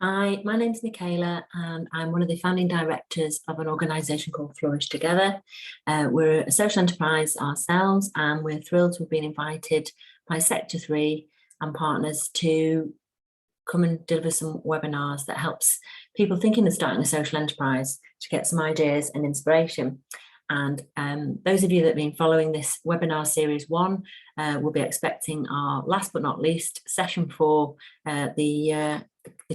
Hi, my name's Michaela and I'm one of the founding directors of an organisation called Flourish Together. We're a social enterprise ourselves and we're thrilled to have been invited by Sector 3 and partners to come and deliver some webinars that helps people thinking of starting a social enterprise to get some ideas and inspiration. And those of you that have been following this webinar series 1 will be expecting our last but not least session 4, the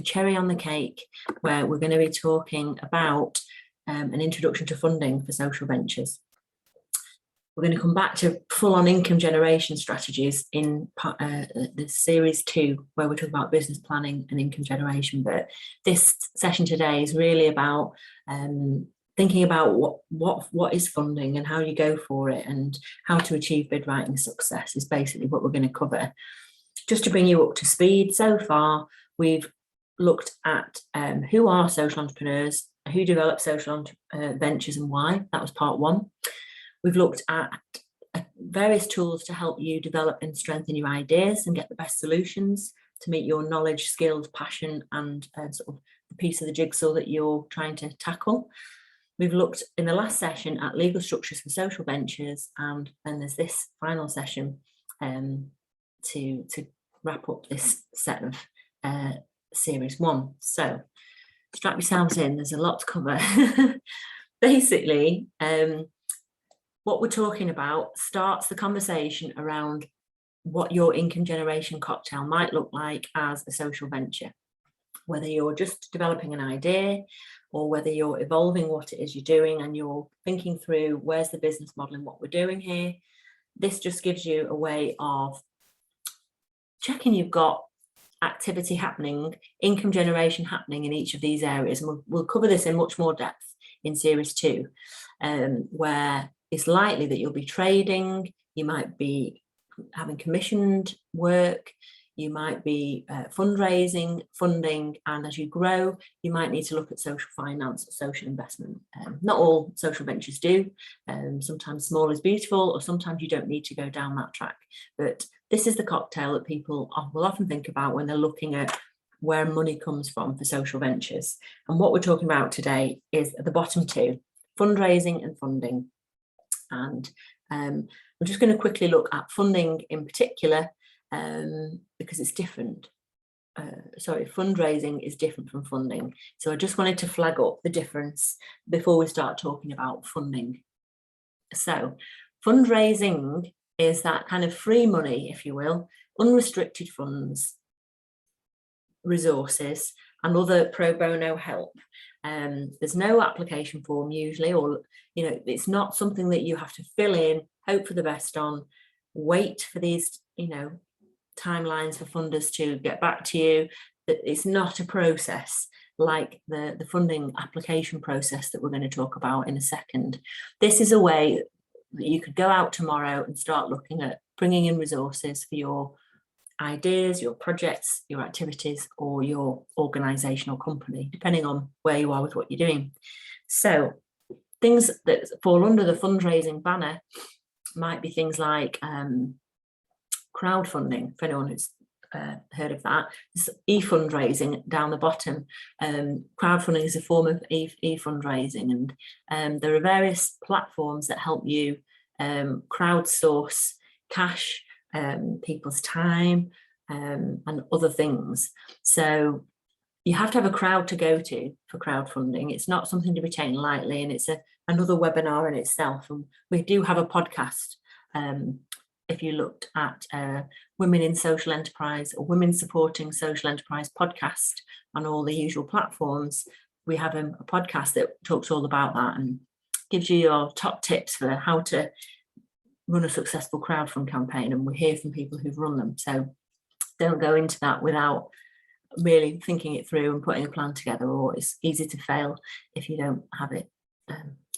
cherry on the cake, where we're going to be talking about an introduction to funding for social ventures. We're going to come back to full-on income generation strategies in the series 2, where we're talking about business planning and income generation. But this session today is really about thinking about what is funding and how you go for it and how to achieve bid writing success is basically what we're going to cover. Just to bring you up to speed, so far we've looked at who are social entrepreneurs, who develop social ventures and why. That was part 1. We've looked at various tools to help you develop and strengthen your ideas and get the best solutions to meet your knowledge, skills, passion and sort of the piece of the jigsaw that you're trying to tackle. We've looked in the last session at legal structures for social ventures, and then there's this final session to wrap up this set of series 1. So strap yourselves in, there's a lot to cover. Basically, what we're talking about starts the conversation around what your income generation cocktail might look like as a social venture, whether you're just developing an idea or whether you're evolving what it is you're doing and you're thinking through where's the business model and what we're doing here. This just gives you a way of checking you've got activity happening, income generation happening in each of these areas. And we'll cover this in much more depth in series 2, where it's likely that you'll be trading, you might be having commissioned work, you might be fundraising, funding, and as you grow, you might need to look at social finance or social investment. Not all social ventures do. Sometimes small is beautiful, or sometimes you don't need to go down that track. But this is the cocktail that people will often think about when they're looking at where money comes from for social ventures. And what we're talking about today is the bottom 2, fundraising and funding. And I'm just going to quickly look at funding in particular, because it's different. Fundraising is different from funding. So I just wanted to flag up the difference before we start talking about funding. So fundraising is that kind of free money, if you will, unrestricted funds, resources, and other pro bono help. There's no application form usually, or it's not something that you have to fill in, hope for the best on, wait for these timelines for funders to get back to you. That it's not a process like the funding application process that we're going to talk about in a second. This is a way that you could go out tomorrow and start looking at bringing in resources for your ideas, your projects, your activities, or your organisation or company, depending on where you are with what you're doing. So things that fall under the fundraising banner might be things like crowdfunding, for anyone who's heard of that. It's e-fundraising down the bottom. Crowdfunding is a form of e-fundraising, and there are various platforms that help you crowdsource cash, people's time, and other things. So you have to have a crowd to go to for crowdfunding. It's not something to be taken lightly, and it's another webinar in itself. And we do have a podcast. If you looked at Women in Social Enterprise or Women Supporting Social Enterprise podcast on all the usual platforms, we have a podcast that talks all about that and gives you your top tips for how to run a successful crowdfund campaign. And we hear from people who've run them. So don't go into that without really thinking it through and putting a plan together, or it's easy to fail if you don't have it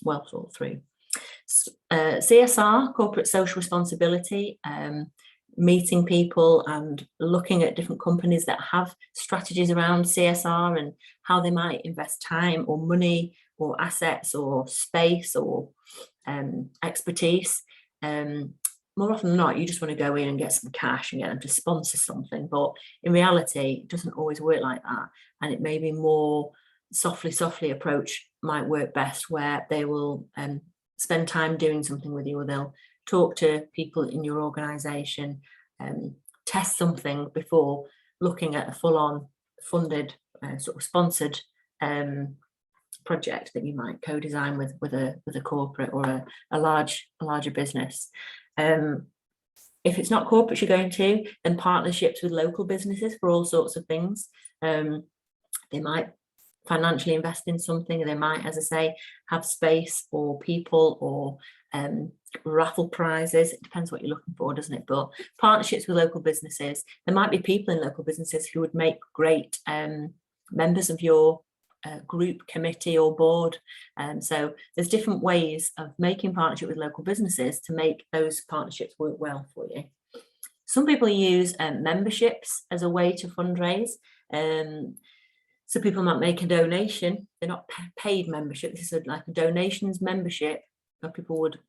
well thought through. CSR, corporate social responsibility, meeting people and looking at different companies that have strategies around CSR and how they might invest time or money or assets or space or expertise. more often than not, you just want to go in and get some cash and get them to sponsor something. But in reality, it doesn't always work like that. And it may be more softly approach might work best, where they will spend time doing something with you, or they'll talk to people in your organisation, test something before looking at a full-on funded sort of sponsored project that you might co-design with a corporate or a larger business. If it's not corporate you're going to, then partnerships with local businesses for all sorts of things. They might financially invest in something, they might, as I say, have space or people or raffle prizes. It depends what you're looking for, doesn't it? But partnerships with local businesses, there might be people in local businesses who would make great members of your group, committee or board. So there's different ways of making partnership with local businesses to make those partnerships work well for you. Some people use memberships as a way to fundraise. So people might make a donation. They're not paid membership. This is like a donations membership where people would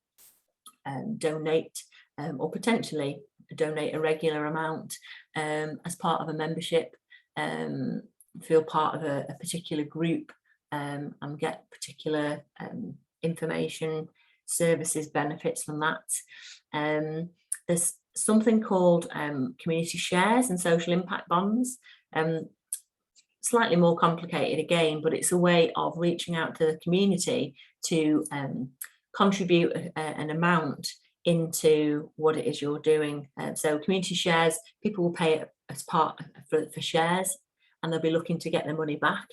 donate or potentially donate a regular amount as part of a membership, feel part of a particular group and get particular information, services, benefits from that. There's something called community shares and social impact bonds. Slightly more complicated again, but it's a way of reaching out to the community to contribute an amount into what it is you're doing. So community shares, people will pay it as part for shares, and they'll be looking to get their money back.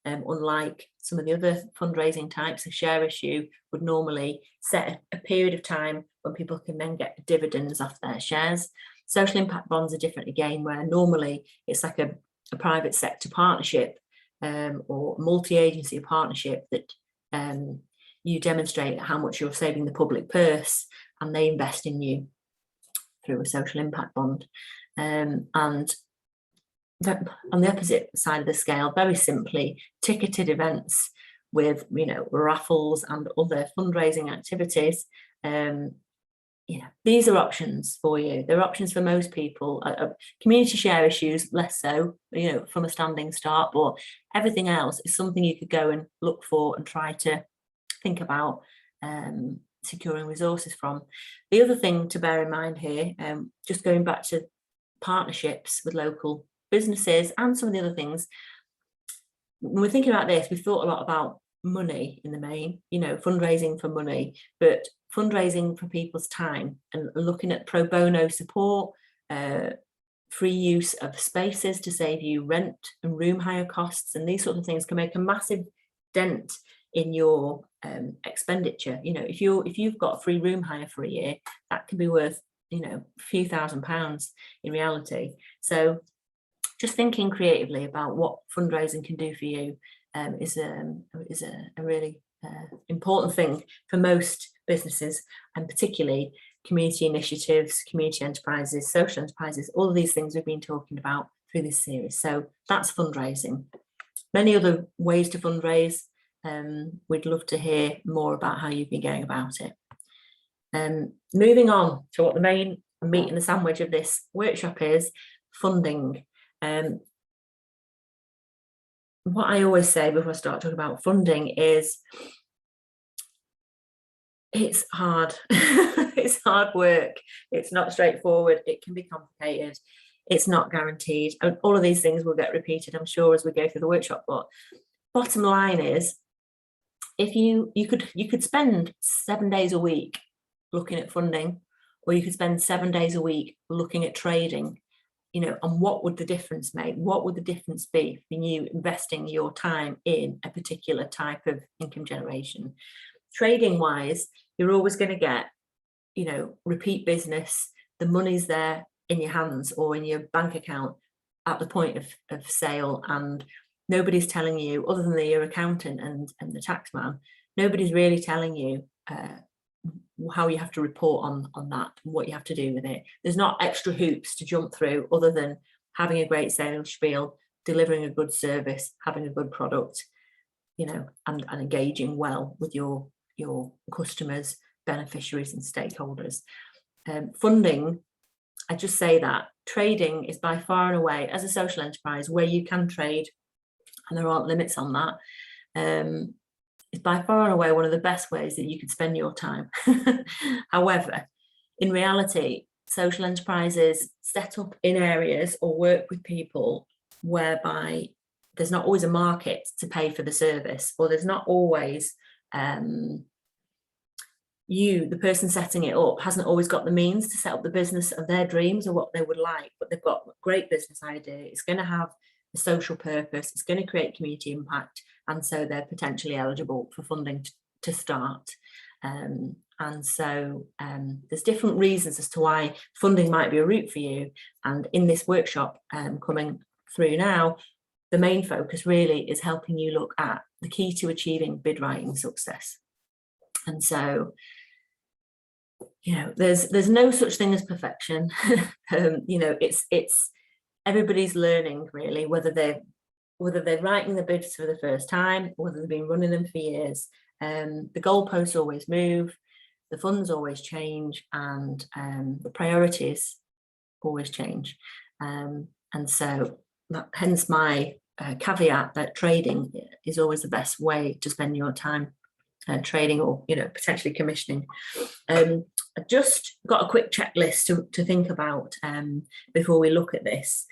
Unlike some of the other fundraising types, a share issue would normally set a period of time when people can then get dividends off their shares. Social impact bonds are different again, where normally it's like a private sector partnership or multi-agency partnership that you demonstrate how much you're saving the public purse, and they invest in you through a social impact bond. And on the opposite side of the scale, very simply, ticketed events with raffles and other fundraising activities. These are options for you. They're options for most people. Community share issues, less so, from a standing start, but everything else is something you could go and look for and try to think about securing resources from. The other thing to bear in mind here, just going back to partnerships with local businesses and some of the other things, when we're thinking about this, we've thought a lot about money in the main, fundraising for money, but fundraising for people's time and looking at pro bono support, free use of spaces to save you rent and room hire costs, and these sort of things can make a massive dent in your expenditure. If you've got free room hire for a year, that can be worth a few £1,000s in reality. So just thinking creatively about what fundraising can do for you is a really important thing for most businesses, and particularly community initiatives, community enterprises, social enterprises, all of these things we've been talking about through this series. So that's fundraising. Many other ways to fundraise. We'd love to hear more about how you've been going about it. Moving on to what the main meat and the sandwich of this workshop is, funding. What I always say before I start talking about funding is it's hard. It's hard work. It's not straightforward. It can be complicated. It's not guaranteed. And all of these things will get repeated, I'm sure, as we go through the workshop. But bottom line is, if you could spend 7 days a week looking at funding, or you could spend 7 days a week looking at trading, and what would the difference make? What would the difference be for you investing your time in a particular type of income generation? Trading wise, you're always going to get, repeat business. The money's there in your hands or in your bank account at the point of sale, and nobody's telling you, other than your accountant and the tax man, nobody's really telling you how you have to report on that and what you have to do with it. There's not extra hoops to jump through other than having a great sales spiel, delivering a good service, having a good product, and engaging well with your customers, beneficiaries and stakeholders. funding, I just say that trading is by far and away, as a social enterprise where you can trade and there aren't limits on that, is by far and away one of the best ways that you could spend your time. However, in reality, social enterprises set up in areas or work with people whereby there's not always a market to pay for the service, or there's not always the person setting it up hasn't always got the means to set up the business of their dreams or what they would like, but they've got a great business idea. It's going to have a social purpose, it's going to create community impact, and so they're potentially eligible for funding to start. And so there's different reasons as to why funding might be a route for you. And in this workshop coming through now, the main focus really is helping you look at the key to achieving bid writing success. And so, you know, there's no such thing as perfection. You know, it's everybody's learning really, whether they're writing the bids for the first time, whether they've been running them for years. The goalposts always move, the funds always change, and the priorities always change. And so hence my caveat that trading is always the best way to spend your time trading, or, you know, potentially commissioning. I just got a quick checklist to think about before we look at this.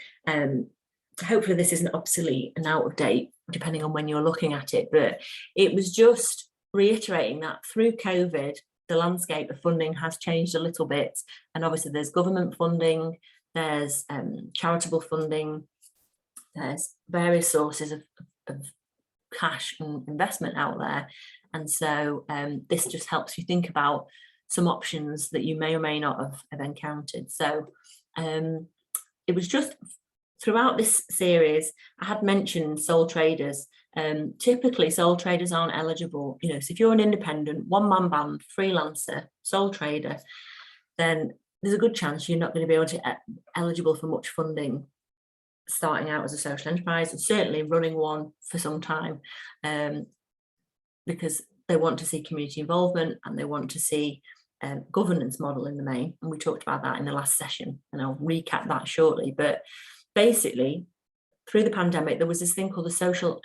Hopefully this isn't obsolete and out of date, depending on when you're looking at it, but it was just reiterating that through COVID, the landscape of funding has changed a little bit. And obviously there's government funding, there's charitable funding, there's various sources of cash and investment out there. And so this just helps you think about some options that you may or may not have encountered. So it was just throughout this series, I had mentioned sole traders. Typically sole traders aren't eligible. You know, so if you're an independent, one-man band, freelancer, sole trader, then there's a good chance you're not going to be able to eligible for much funding starting out as a social enterprise, and certainly running one for some time, because they want to see community involvement and they want to see governance model in the main. And we talked about that in the last session, and I'll recap that shortly. But basically, through the pandemic, there was this thing called the social,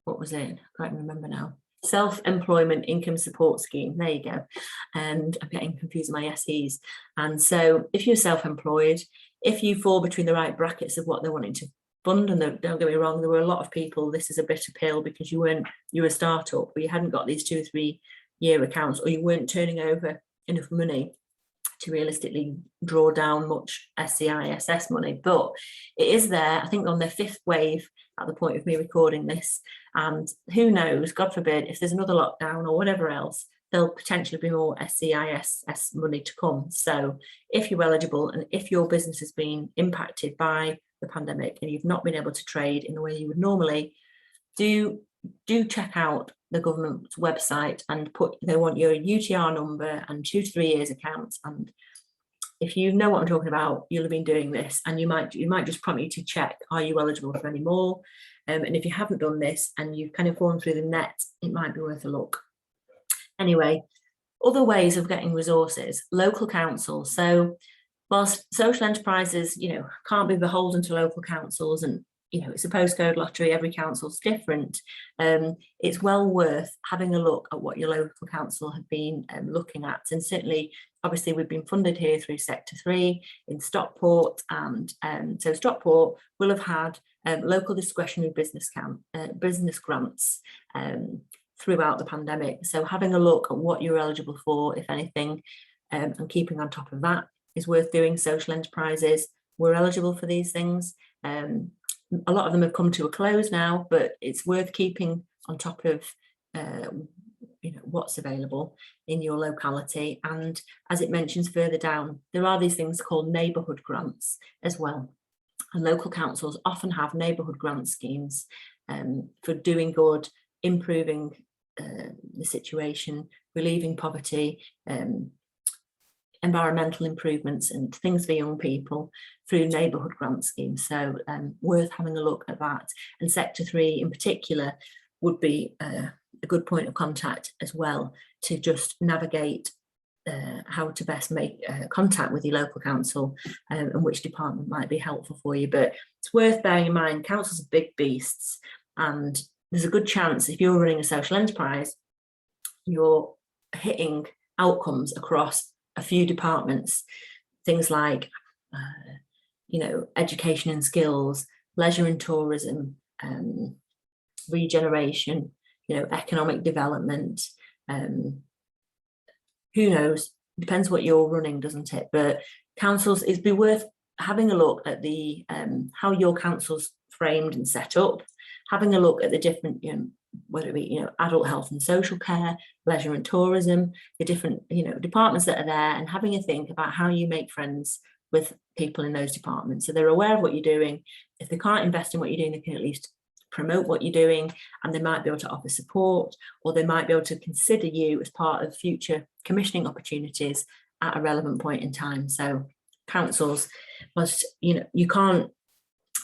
what was it? I can't remember now. Self-employment income support scheme. There you go. And I'm getting confused with my SEs. And so if you're self-employed, if you fall between the right brackets of what they're wanting to fund, and don't get me wrong, there were a lot of people, this is a bitter pill because you were a startup, but you hadn't got these 2 or 3 year accounts, or you weren't turning over enough money to realistically draw down much SCISS money. But it is there, I think, on their 5th wave at the point of me recording this. And who knows, God forbid, if there's another lockdown or whatever else, there'll potentially be more SCISS money to come. So if you're eligible, and if your business has been impacted by the pandemic and you've not been able to trade in the way you would normally, do check out the government's website and they want your UTR number and 2 to 3 years accounts. And if you know what I'm talking about, you'll have been doing this, and you might just prompt you to check, are you eligible for any more? And if you haven't done this and you've kind of fallen through the net, it might be worth a look. Anyway, other ways of getting resources, local councils. So whilst social enterprises, you know, can't be beholden to local councils, and, you know, it's a postcode lottery, every council's different, it's well worth having a look at what your local council have been looking at. And certainly, obviously, we've been funded here through Sector 3 in Stockport, and so Stockport will have had local discretionary business grants throughout the pandemic. So having a look at what you're eligible for, if anything, and keeping on top of that is worth doing. Social enterprises were eligible for these things. A lot of them have come to a close now, but it's worth keeping on top of you know, what's available in your locality. And as it mentions further down, there are these things called neighbourhood grants as well. And local councils often have neighbourhood grant schemes for doing good, improving the situation, relieving poverty, environmental improvements and things for young people through neighbourhood grant schemes. So worth having a look at that. And Sector 3 in particular would be a good point of contact as well, to just navigate how to best make contact with your local council, and which department might be helpful for you. But it's worth bearing in mind, councils are big beasts, and there's a good chance if you're running a social enterprise, you're hitting outcomes across a few departments, things like education and skills, leisure and tourism, regeneration, economic development. Who knows? Depends what you're running, doesn't it? But councils, it'd be worth having a look at the how your council's framed and set up, having a look at the different, whether it be adult health and social care, leisure and tourism, the different departments that are there, and having a think about how you make friends with people in those departments, so they're aware of what you're doing. If they can't invest in what you're doing, they can at least promote what you're doing, and they might be able to offer support, or they might be able to consider you as part of future commissioning opportunities at a relevant point in time. So councils must, you can't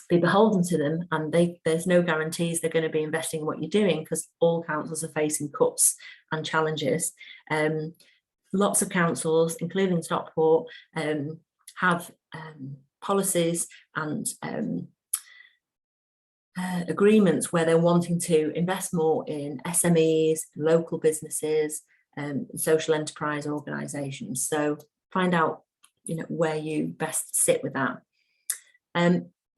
be beholden to them, and there's no guarantees they're going to be investing in what you're doing, because all councils are facing cuts and challenges. Lots of councils, including Stockport, have policies and agreements where they're wanting to invest more in SMEs, local businesses, social enterprise organisations. So find out, where you best sit with that.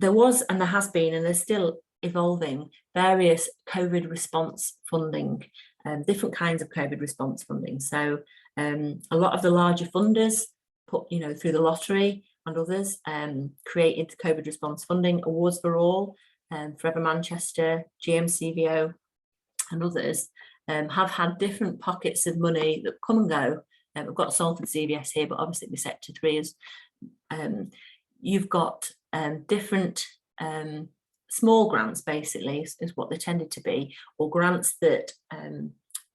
There was, and there has been, and there's still evolving, various COVID response funding, different kinds of COVID response funding. So a lot of the larger funders put, through the lottery and others, created COVID response funding, Awards for All, Forever Manchester, GMCVO and others have had different pockets of money that come and go. We've got Salford CVS here, but obviously the Sector 3 is, you've got different small grants, basically, is what they tended to be, or grants that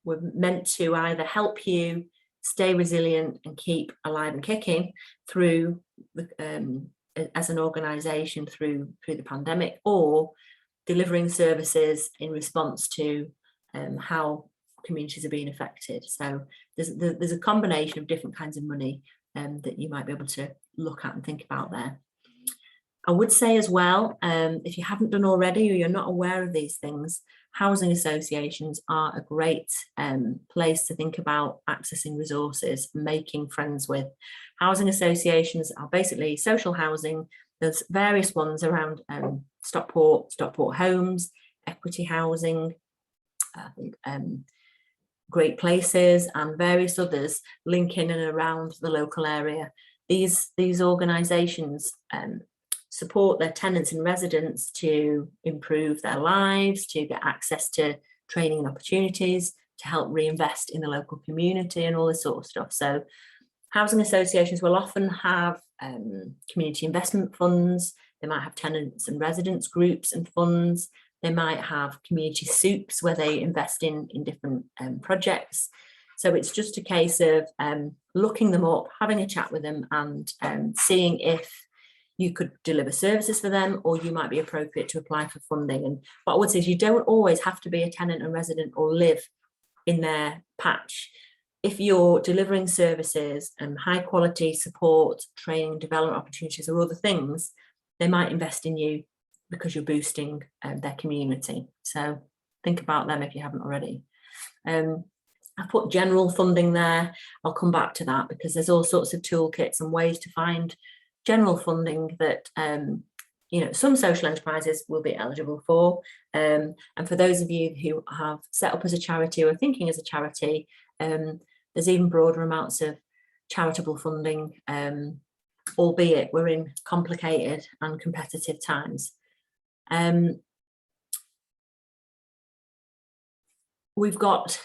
were meant to either help you stay resilient and keep alive and kicking through as an organisation through the pandemic, or delivering services in response to how communities are being affected. So there's a combination of different kinds of money that you might be able to look at and think about there. I would say as well, if you haven't done already, or you're not aware of these things, housing associations are a great place to think about accessing resources, making friends with. Housing associations are basically social housing. There's various ones around Stockport Homes, Equity Housing, Great Places, and various others link in and around the local area. These organisations support their tenants and residents to improve their lives, to get access to training and opportunities, to help reinvest in the local community and all this sort of stuff. So housing associations will often have community investment funds. They might have tenants and residents groups and funds. They might have community soups where they invest in different projects. So it's just a case of looking them up, having a chat with them, and seeing if you could deliver services for them, or you might be appropriate to apply for funding. And what I would say is you don't always have to be a tenant and resident or live in their patch. If you're delivering services and high quality support, training, development opportunities, or other things, they might invest in you because you're boosting their community. So think about them if you haven't already. I've put general funding there. I'll come back to that because there's all sorts of toolkits and ways to find general funding that some social enterprises will be eligible for. And for those of you who have set up as a charity or are thinking as a charity, there's even broader amounts of charitable funding, albeit we're in complicated and competitive times. We've got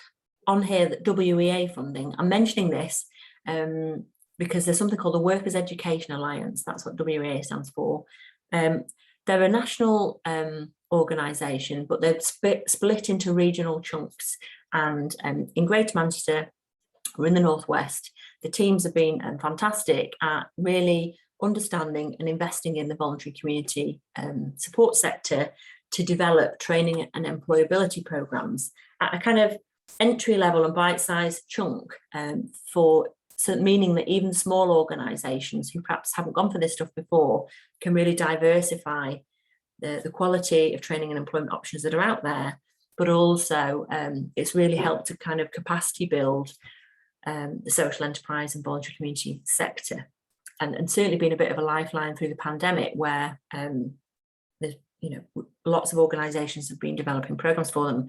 on here that WEA funding. I'm mentioning this because there's something called the Workers' Education Alliance. That's what WEA stands for. They're a national organisation, but they're split into regional chunks. And in Greater Manchester, or in the Northwest, the teams have been fantastic at really understanding and investing in the voluntary community support sector to develop training and employability programmes at a kind of entry level and bite-sized chunk for so meaning that even small organisations who perhaps haven't gone for this stuff before can really diversify the quality of training and employment options that are out there. But also it's really helped to kind of capacity build the social enterprise and voluntary community sector, and certainly been a bit of a lifeline through the pandemic, where there's lots of organisations have been developing programmes for them.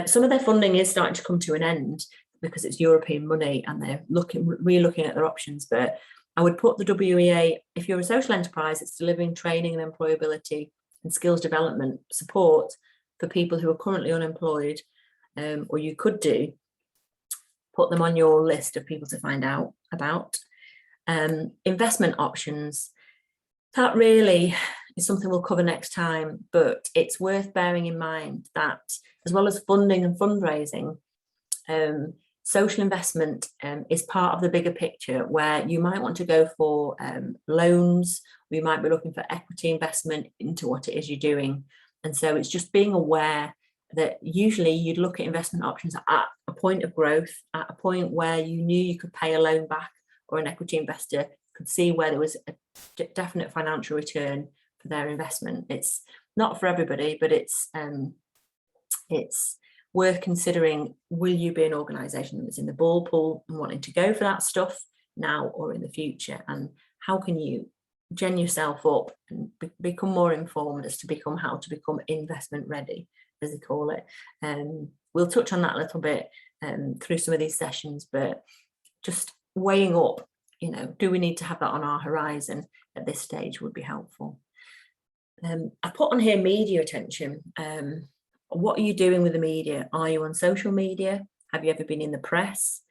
Some of their funding is starting to come to an end because it's European money and they're re-looking at their options. But I would put the WEA, if you're a social enterprise, it's delivering training and employability and skills development support for people who are currently unemployed, or you could put them on your list of people to find out about. Investment options, that really is something we'll cover next time, but it's worth bearing in mind that as well as funding and fundraising, social investment is part of the bigger picture, where you might want to go for loans, or you might be looking for equity investment into what it is you're doing. And so it's just being aware that usually you'd look at investment options at a point of growth, at a point where you knew you could pay a loan back, or an equity investor could see where there was a definite financial return for their investment. It's not for everybody, but it's worth considering. Will you be an organisation that's in the ball pool and wanting to go for that stuff now or in the future? And how can you gen yourself up and become more informed as to how to become investment ready, as they call it? We'll touch on that a little bit through some of these sessions, but just weighing up, do we need to have that on our horizon at this stage would be helpful. I put on here media attention. What are you doing with the media? Are you on social media? Have you ever been in the press?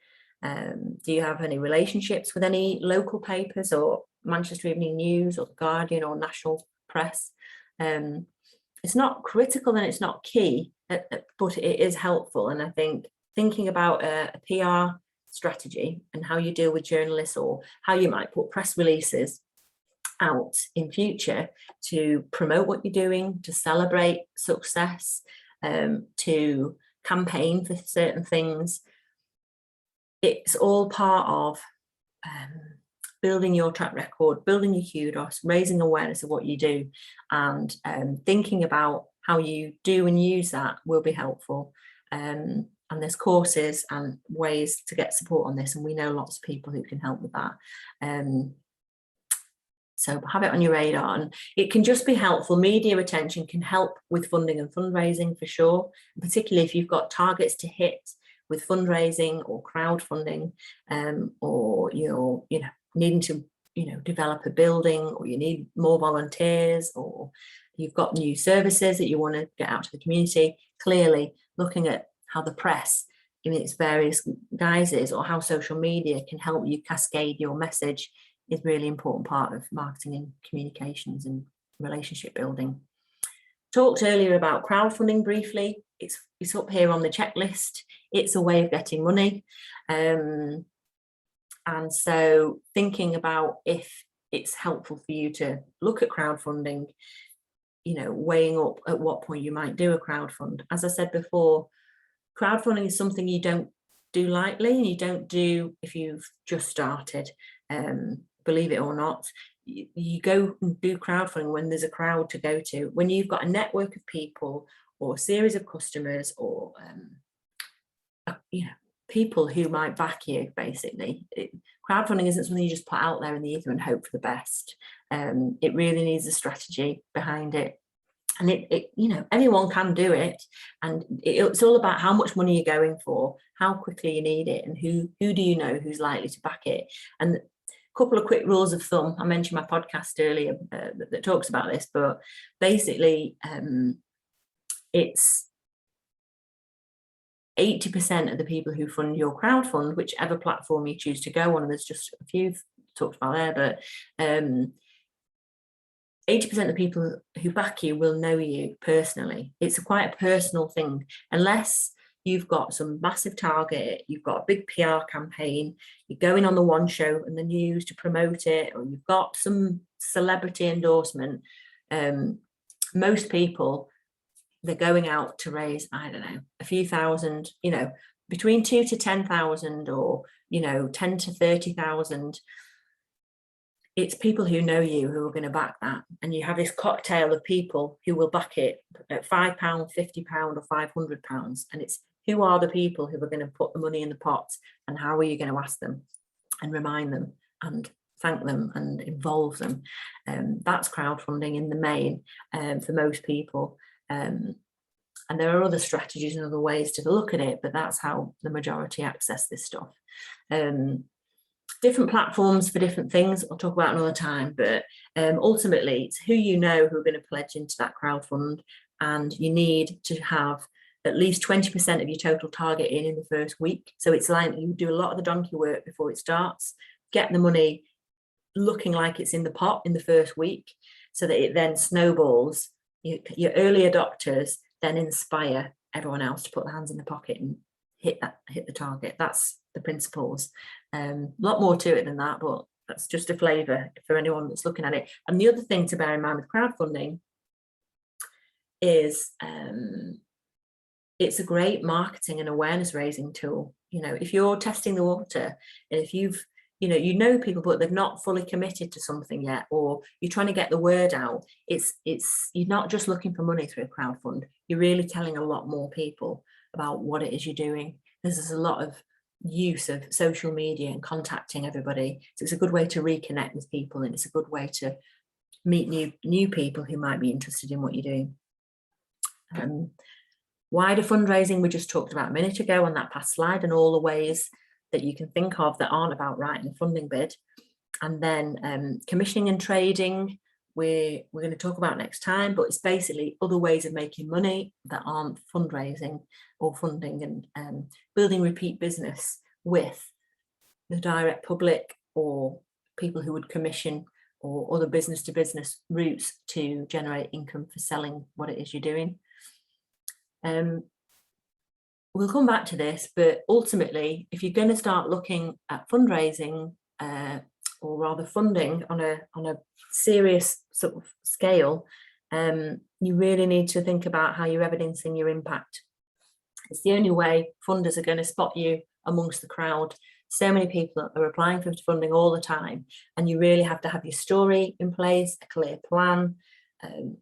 Do you have any relationships with any local papers, or Manchester Evening News, or The Guardian, or national press? It's not critical and it's not key, but it is helpful. And I think thinking about a PR strategy and how you deal with journalists, or how you might put press releases out in future to promote what you're doing, to celebrate success, to campaign for certain things. It's all part of building your track record, building your kudos, raising awareness of what you do, and thinking about how you do and use that will be helpful. And there's courses and ways to get support on this, and we know lots of people who can help with that. So have it on your radar, and it can just be helpful. Media attention can help with funding and fundraising for sure, particularly if you've got targets to hit with fundraising or crowdfunding, or you're needing to develop a building, or you need more volunteers, or you've got new services that you want to get out to the community. Clearly looking at how the press in its various guises, or how social media can help you cascade your message, is really important part of marketing and communications and relationship building. Talked earlier about crowdfunding briefly. It's up here on the checklist. It's a way of getting money. And so thinking about if it's helpful for you to look at crowdfunding, weighing up at what point you might do a crowdfund. As I said before, crowdfunding is something you don't do lightly, and you don't do if you've just started. Believe it or not, you go and do crowdfunding when there's a crowd to go to, when you've got a network of people, or a series of customers, or people who might back you. Basically, crowdfunding isn't something you just put out there in the ether and hope for the best. It really needs a strategy behind it, and anyone can do it, and it's all about how much money you're going for, how quickly you need it, and who do you know who's likely to back it. And couple of quick rules of thumb. I mentioned my podcast earlier that talks about this, but basically it's 80% of the people who fund your crowdfund, whichever platform you choose to go on, and there's just a few talked about there, but 80% of the people who back you will know you personally. It's quite a personal thing, unless you've got some massive target, you've got a big PR campaign, you're going on the One Show and the news to promote it, or you've got some celebrity endorsement. Most people, they're going out to raise, I don't know, a few thousand, between 2 to 10,000 or, 10 to 30,000, it's people who know you who are going to back that. And you have this cocktail of people who will back it at £5, £50 or £500. And it's who are the people who are going to put the money in the pot, and how are you going to ask them and remind them and thank them and involve them. That's crowdfunding in the main for most people. And there are other strategies and other ways to look at it, but that's how the majority access this stuff. Different platforms for different things I'll talk about another time, but ultimately it's who you know who are going to pledge into that crowdfund, and you need to have at least 20% of your total target in the first week. So it's like you do a lot of the donkey work before it starts, get the money looking like it's in the pot in the first week, so that it then snowballs. Your early adopters then inspire everyone else to put their hands in the pocket and hit the target. That's the principles. A lot more to it than that, but that's just a flavour for anyone that's looking at it. And the other thing to bear in mind with crowdfunding is it's a great marketing and awareness raising tool. If you're testing the water, and if you've you know people but they've not fully committed to something yet, or you're trying to get the word out, it's you're not just looking for money through a crowdfund, you're really telling a lot more people about what it is you're doing. There's a lot of use of social media and contacting everybody, so it's a good way to reconnect with people, and it's a good way to meet new people who might be interested in what you're doing. Wider fundraising we just talked about a minute ago on that past slide, and all the ways that you can think of that aren't about writing a funding bid. And then commissioning and trading we're going to talk about next time, but it's basically other ways of making money that aren't fundraising or funding, and building repeat business with the direct public or people who would commission, or other business to business routes to generate income for selling what it is you're doing. We'll come back to this, but ultimately, if you're going to start looking at fundraising, or rather funding on a serious sort of scale, you really need to think about how you're evidencing your impact. It's the only way funders are going to spot you amongst the crowd. So many people are applying for funding all the time, and you really have to have your story in place, a clear plan,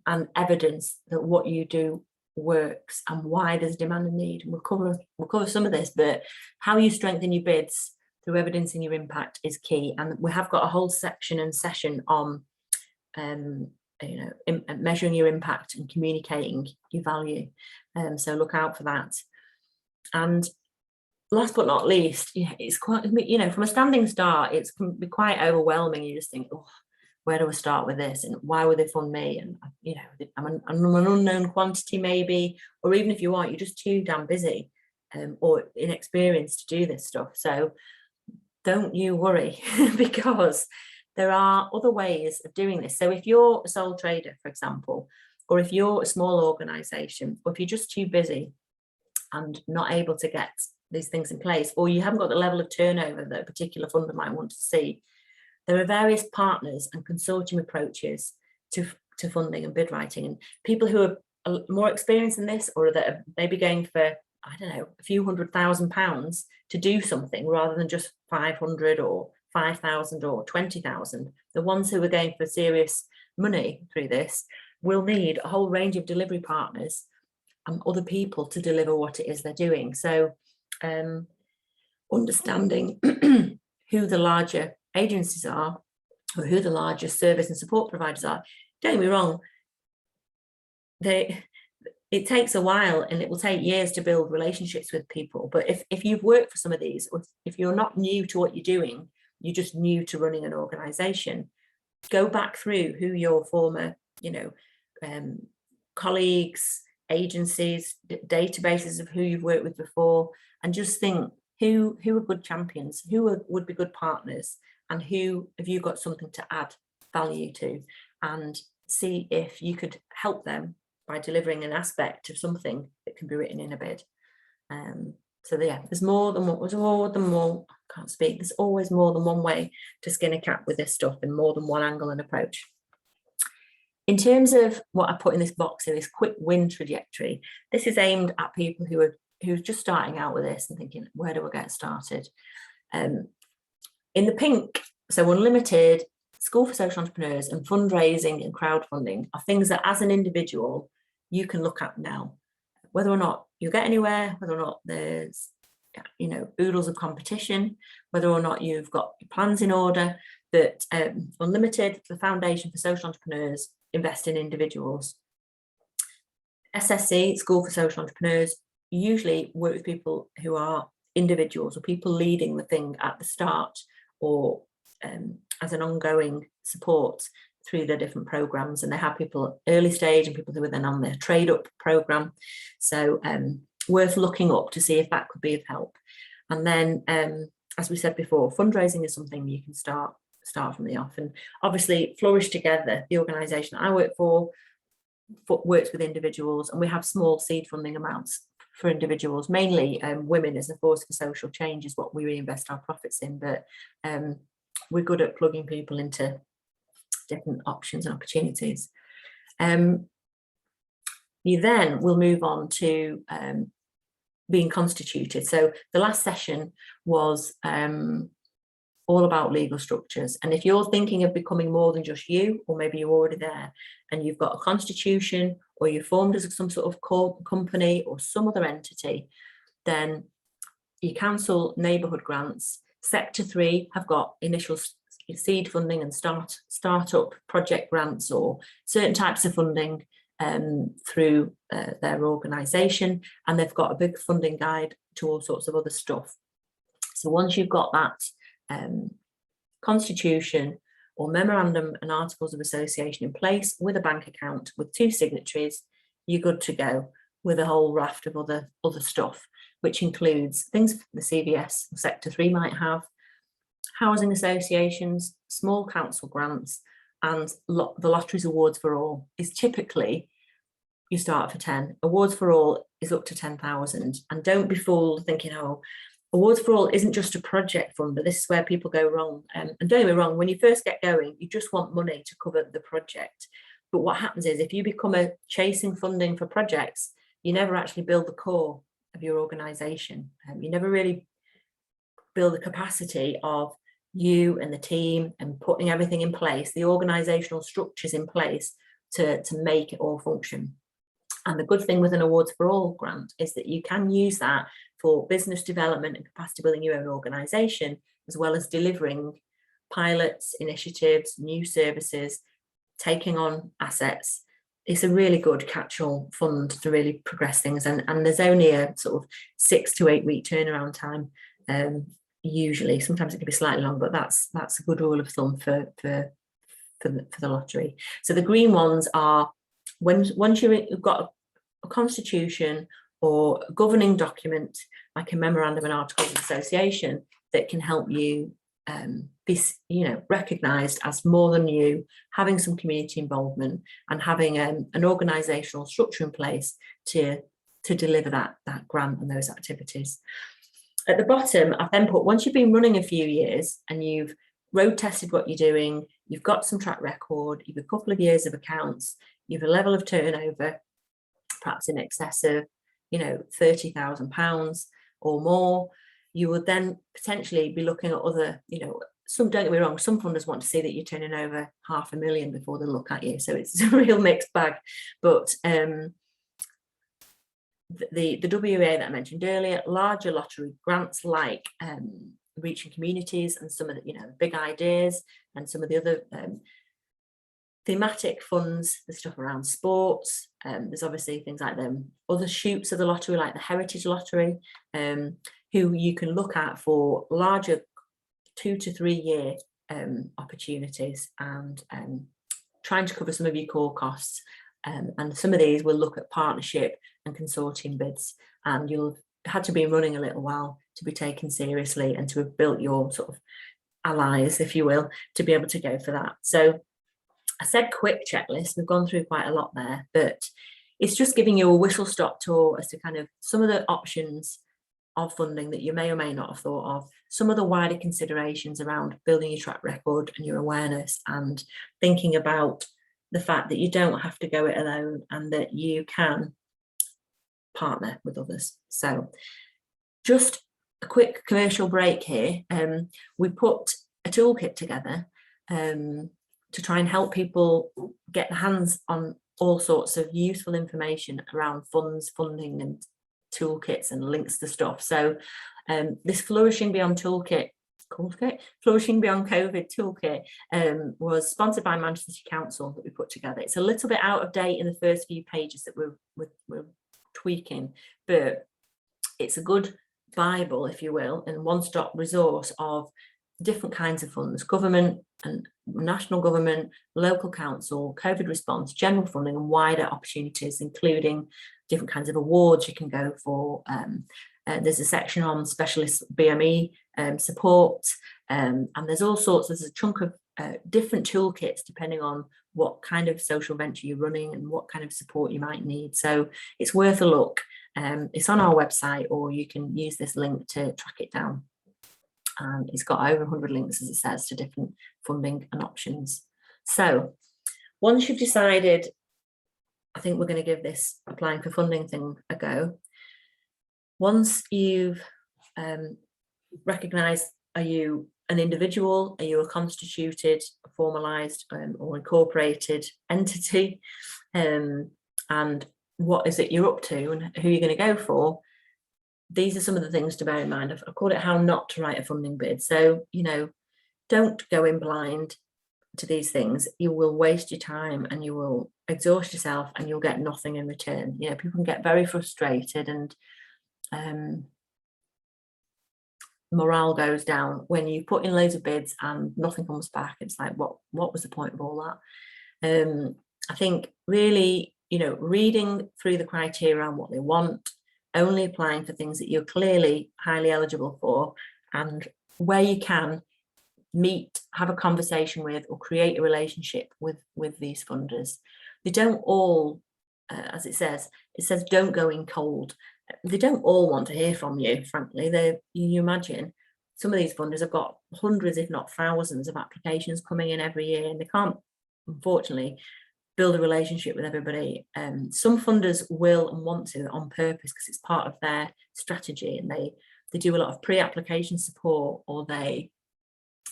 and evidence that what you do works and why there's demand and need. And we'll cover some of this, but how you strengthen your bids through evidencing your impact is key. And we have got a whole section and session on measuring your impact and communicating your value, so look out for that. And last but not least, it's quite, from a standing start, it can be quite overwhelming. You just think, oh, where do I start with this, and why would they fund me? And I'm an unknown quantity maybe, or even if you aren't, you're just too damn busy or inexperienced to do this stuff. So don't you worry, because there are other ways of doing this. So if you're a sole trader, for example, or if you're a small organisation, or if you're just too busy and not able to get these things in place, or you haven't got the level of turnover that a particular funder might want to see, there are various partners and consortium approaches to funding and bid writing, and people who are more experienced in this, or that are maybe going for, I don't know, a few £100,000 to do something rather than just 500 or 5,000 or 20,000. The ones who are going for serious money through this will need a whole range of delivery partners and other people to deliver what it is they're doing. So understanding who the larger agencies are, or who the largest service and support providers are. Don't get me wrong, it takes a while and it will take years to build relationships with people. But if you've worked for some of these, or if you're not new to what you're doing, you're just new to running an organization, go back through who your former, colleagues, agencies, databases of who you've worked with before, and just think who are good champions, would be good partners, and who have you got something to add value to, and see if you could help them by delivering an aspect of something that can be written in a bid. There's more than one, I can't speak, there's always more than one way to skin a cat with this stuff, and more than one angle and approach. In terms of what I put in this box here, this quick win trajectory, this is aimed at people who are who's just starting out with this and thinking, where do I get started? In the pink, so unlimited, School for Social Entrepreneurs, and fundraising and crowdfunding are things that as an individual you can look at now. Whether or not you get anywhere, whether or not there's oodles of competition, whether or not you've got your plans in order, that Unlimited, the Foundation for Social Entrepreneurs, invest in individuals. SSC, School for Social Entrepreneurs, usually work with people who are individuals or people leading the thing at the start or as an ongoing support through their different programs. And they have people early stage and people who are then on their trade up program. So worth looking up to see if that could be of help. And then, as we said before, fundraising is something you can start from the off. And obviously Flourish Together, the organisation I work for, works with individuals, and we have small seed funding amounts for individuals, mainly women as a force for social change is what we reinvest our profits in, but we're good at plugging people into different options and opportunities. You then will move on to being constituted. So the last session was all about legal structures. And if you're thinking of becoming more than just you, or maybe you're already there and you've got a constitution or you're formed as some sort of company or some other entity, then your council neighbourhood grants, Sector 3 have got initial seed funding and start-up project grants or certain types of funding through their organisation, and they've got a big funding guide to all sorts of other stuff. So once you've got that constitution or memorandum and articles of association in place with a bank account with 2 signatories, you're good to go with a whole raft of other stuff, which includes things the CVS Sector 3 might have, housing associations, small council grants, and the Lotteries Awards for All is typically you start for 10. Awards for All is up to 10,000. And don't be fooled thinking, oh, Awards for All isn't just a project fund, but this is where people go wrong. And don't get me wrong, when you first get going, you just want money to cover the project. But what happens is if you become a chasing funding for projects, you never actually build the core of your organisation. You never really build the capacity of you and the team and putting everything in place, the organisational structures in place to make it all function. And the good thing with an Awards for All grant is that you can use that for business development and capacity building your own organisation, as well as delivering pilots, initiatives, new services, taking on assets. It's a really good catch-all fund to really progress things. And there's only a sort of 6 to 8 week turnaround time. Usually, sometimes it can be slightly long, but that's a good rule of thumb for the lottery. So the green ones are once you've got a constitution or a governing document like a memorandum and articles of association that can help you be recognised as more than you, having some community involvement and having an organisational structure in place to deliver that grant and those activities. At the bottom, I've then put, once you've been running a few years and you've road tested what you're doing, you've got some track record, you've a couple of years of accounts, you've a level of turnover, perhaps in excess of, £30,000 or more, you would then potentially be looking at other, don't get me wrong, some funders want to see that you're turning over $500,000 before they look at you. So it's a real mixed bag. But the WA that I mentioned earlier, larger lottery grants like reaching communities and some of the big ideas and some of the other thematic funds, the stuff around sports. There's obviously things like other shoots of the lottery like the Heritage Lottery, who you can look at for larger 2 to 3 year opportunities and trying to cover some of your core costs. And some of these will look at partnership and consortium bids, and you'll have had to be running a little while to be taken seriously and to have built your sort of allies, if you will, to be able to go for that. So I said quick checklist, we've gone through quite a lot there, but it's just giving you a whistle-stop tour as to kind of some of the options of funding that you may or may not have thought of, some of the wider considerations around building your track record and your awareness, and thinking about the fact that you don't have to go it alone and that you can partner with others. So just a quick commercial break here. We put a toolkit together to try and help people get their hands on all sorts of useful information around funds, funding and toolkits and links to stuff. So this Flourishing Beyond Flourishing Beyond COVID toolkit was sponsored by Manchester City Council that we put together. It's a little bit out of date in the first few pages that we're tweaking, but it's a good Bible, if you will, and one-stop resource of different kinds of funds, government and national government, local council, COVID response, general funding and wider opportunities, including different kinds of awards you can go for. There's a section on specialist BME support, and there's all sorts, there's a chunk of different toolkits depending on what kind of social venture you're running and what kind of support you might need. So it's worth a look. It's on our website, or you can use this link to track it down. And it's got over 100 links, as it says, to different funding and options. So once you've decided, I think we're going to give this applying for funding thing a go. Once you've recognised, are you an individual? Are you a constituted, formalised or incorporated entity? And what is it you're up to and who you're going to go for? These are some of the things to bear in mind. I've called it how not to write a funding bid. So, you know, don't go in blind to these things. You will waste your time and you will exhaust yourself and you'll get nothing in return. You know, people can get very frustrated and morale goes down when you put in loads of bids and nothing comes back. It's like, what was the point of all that? I think really, you know, reading through the criteria and what they want, only applying for things that you're clearly highly eligible for, and where you can meet, have a conversation with, or create a relationship with these funders. They don't all, as it says don't go in cold. They don't all want to hear from you, frankly. You imagine some of these funders have got hundreds, if not thousands, of applications coming in every year, and they can't, unfortunately, build a relationship with everybody. Some funders will and want to on purpose because it's part of their strategy, and they do a lot of pre-application support, or they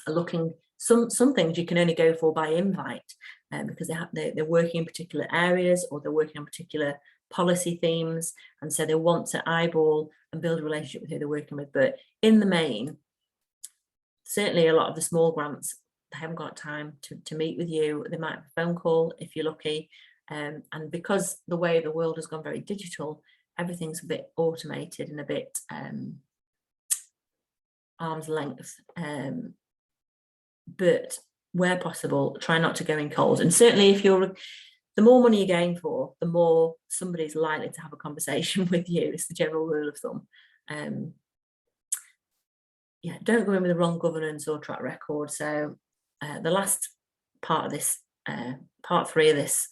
are looking, some things you can only go for by invite because they're working in particular areas, or they're working on particular policy themes, and so they want to eyeball and build a relationship with who they're working with. But in the main, certainly a lot of the small grants, they haven't got time to meet with you. They might have a phone call if you're lucky, and because the way the world has gone very digital, everything's a bit automated and a bit arm's length, but where possible, try not to go in cold. And certainly if the more money you're going for, the more somebody's likely to have a conversation with you. It's the general rule of thumb. Yeah, don't go in with the wrong governance or track record. So the last part of this, part 3 of this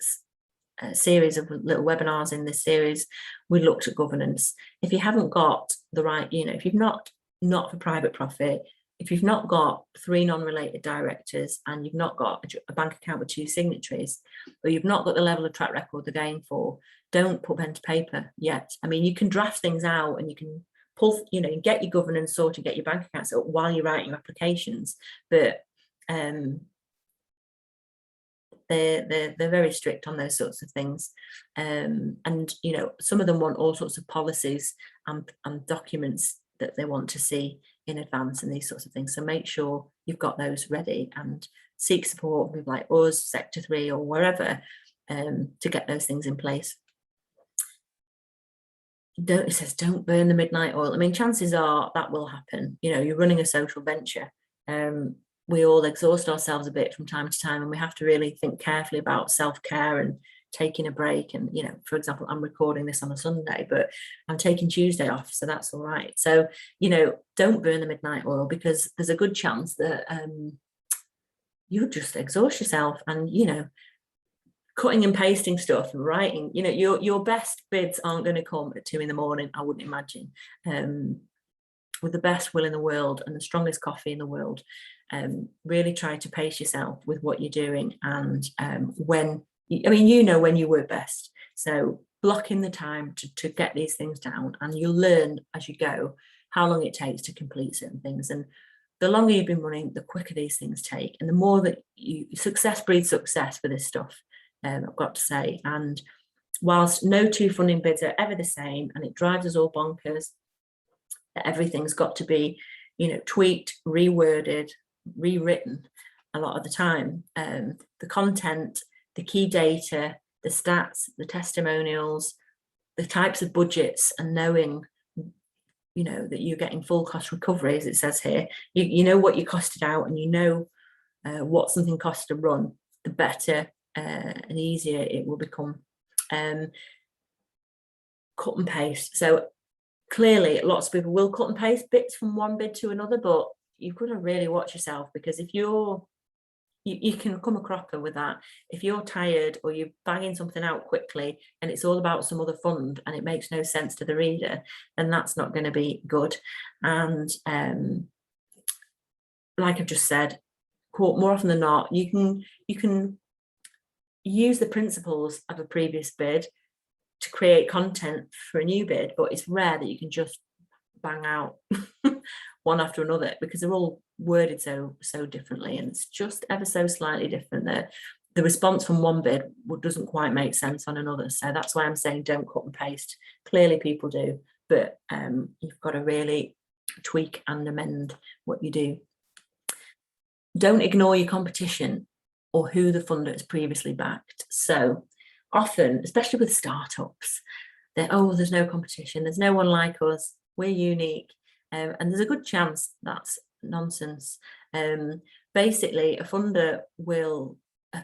series of little webinars in this series, we looked at governance. If you haven't got the right, you know, if you've not for private profit, if you've not got 3 non-related directors, and you've not got a bank account with 2 signatories, or you've not got the level of track record they're going for, don't put pen to paper yet. I mean, you can draft things out and you can pull, you know, get your governance sorted, get your bank accounts up while you're writing your applications, but they're very strict on those sorts of things, and you know, some of them want all sorts of policies and documents that they want to see in advance and these sorts of things. So make sure you've got those ready and seek support with like us, Sector 3 or wherever, to get those things in place. It says don't burn the midnight oil. I mean, chances are that will happen. You know, you're running a social venture. We all exhaust ourselves a bit from time to time, and we have to really think carefully about self-care and taking a break. And, you know, for example, I'm recording this on a Sunday, but I'm taking Tuesday off, so that's all right. So, you know, don't burn the midnight oil, because there's a good chance that you'll just exhaust yourself. And, you know, cutting and pasting stuff and writing, you know, your best bids aren't going to come at 2 a.m, I wouldn't imagine, with the best will in the world and the strongest coffee in the world. Really try to pace yourself with what you're doing, and when, I mean, you know, when you work best. So blocking the time to get these things down, and you'll learn as you go how long it takes to complete certain things. And the longer you've been running, the quicker these things take, and the more that success breeds success for this stuff, I've got to say. And whilst no two funding bids are ever the same, and it drives us all bonkers, that everything's got to be, tweaked, reworded, rewritten a lot of the time. The content, the key data, the stats, the testimonials, the types of budgets, and knowing that you're getting full cost recovery, as it says here. You know what you costed out, and you know what something costs to run, the better and easier it will become. Cut and paste. So clearly lots of people will cut and paste bits from one bid to another, but you've got to really watch yourself, because if you can come a cropper with that. If you're tired or you're banging something out quickly and it's all about some other fund and it makes no sense to the reader, then that's not going to be good. And like I've just said, more often than not, you can use the principles of a previous bid to create content for a new bid, but it's rare that you can just bang out one after another, because they're all worded so differently, and it's just ever so slightly different. That the response from one bid doesn't quite make sense on another. So that's why I'm saying don't cut and paste. Clearly people do, but you've got to really tweak and amend what you do. Don't ignore your competition or who the funder has previously backed. So often, especially with startups, there's no competition, there's no one like us, we're unique. And there's a good chance that's nonsense. Basically, a funder will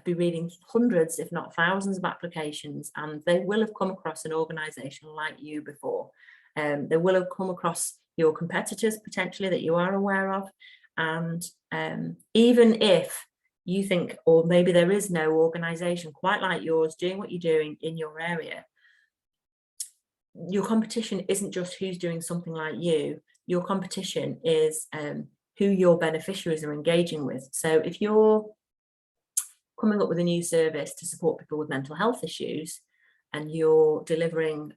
be reading hundreds, if not thousands, of applications, and they will have come across an organisation like you before. They will have come across your competitors potentially that you are aware of. And even if you think, or maybe there is no organisation quite like yours doing what you're doing in your area, your competition isn't just who's doing something like you. Your competition is who your beneficiaries are engaging with. So if you're coming up with a new service to support people with mental health issues, and you're delivering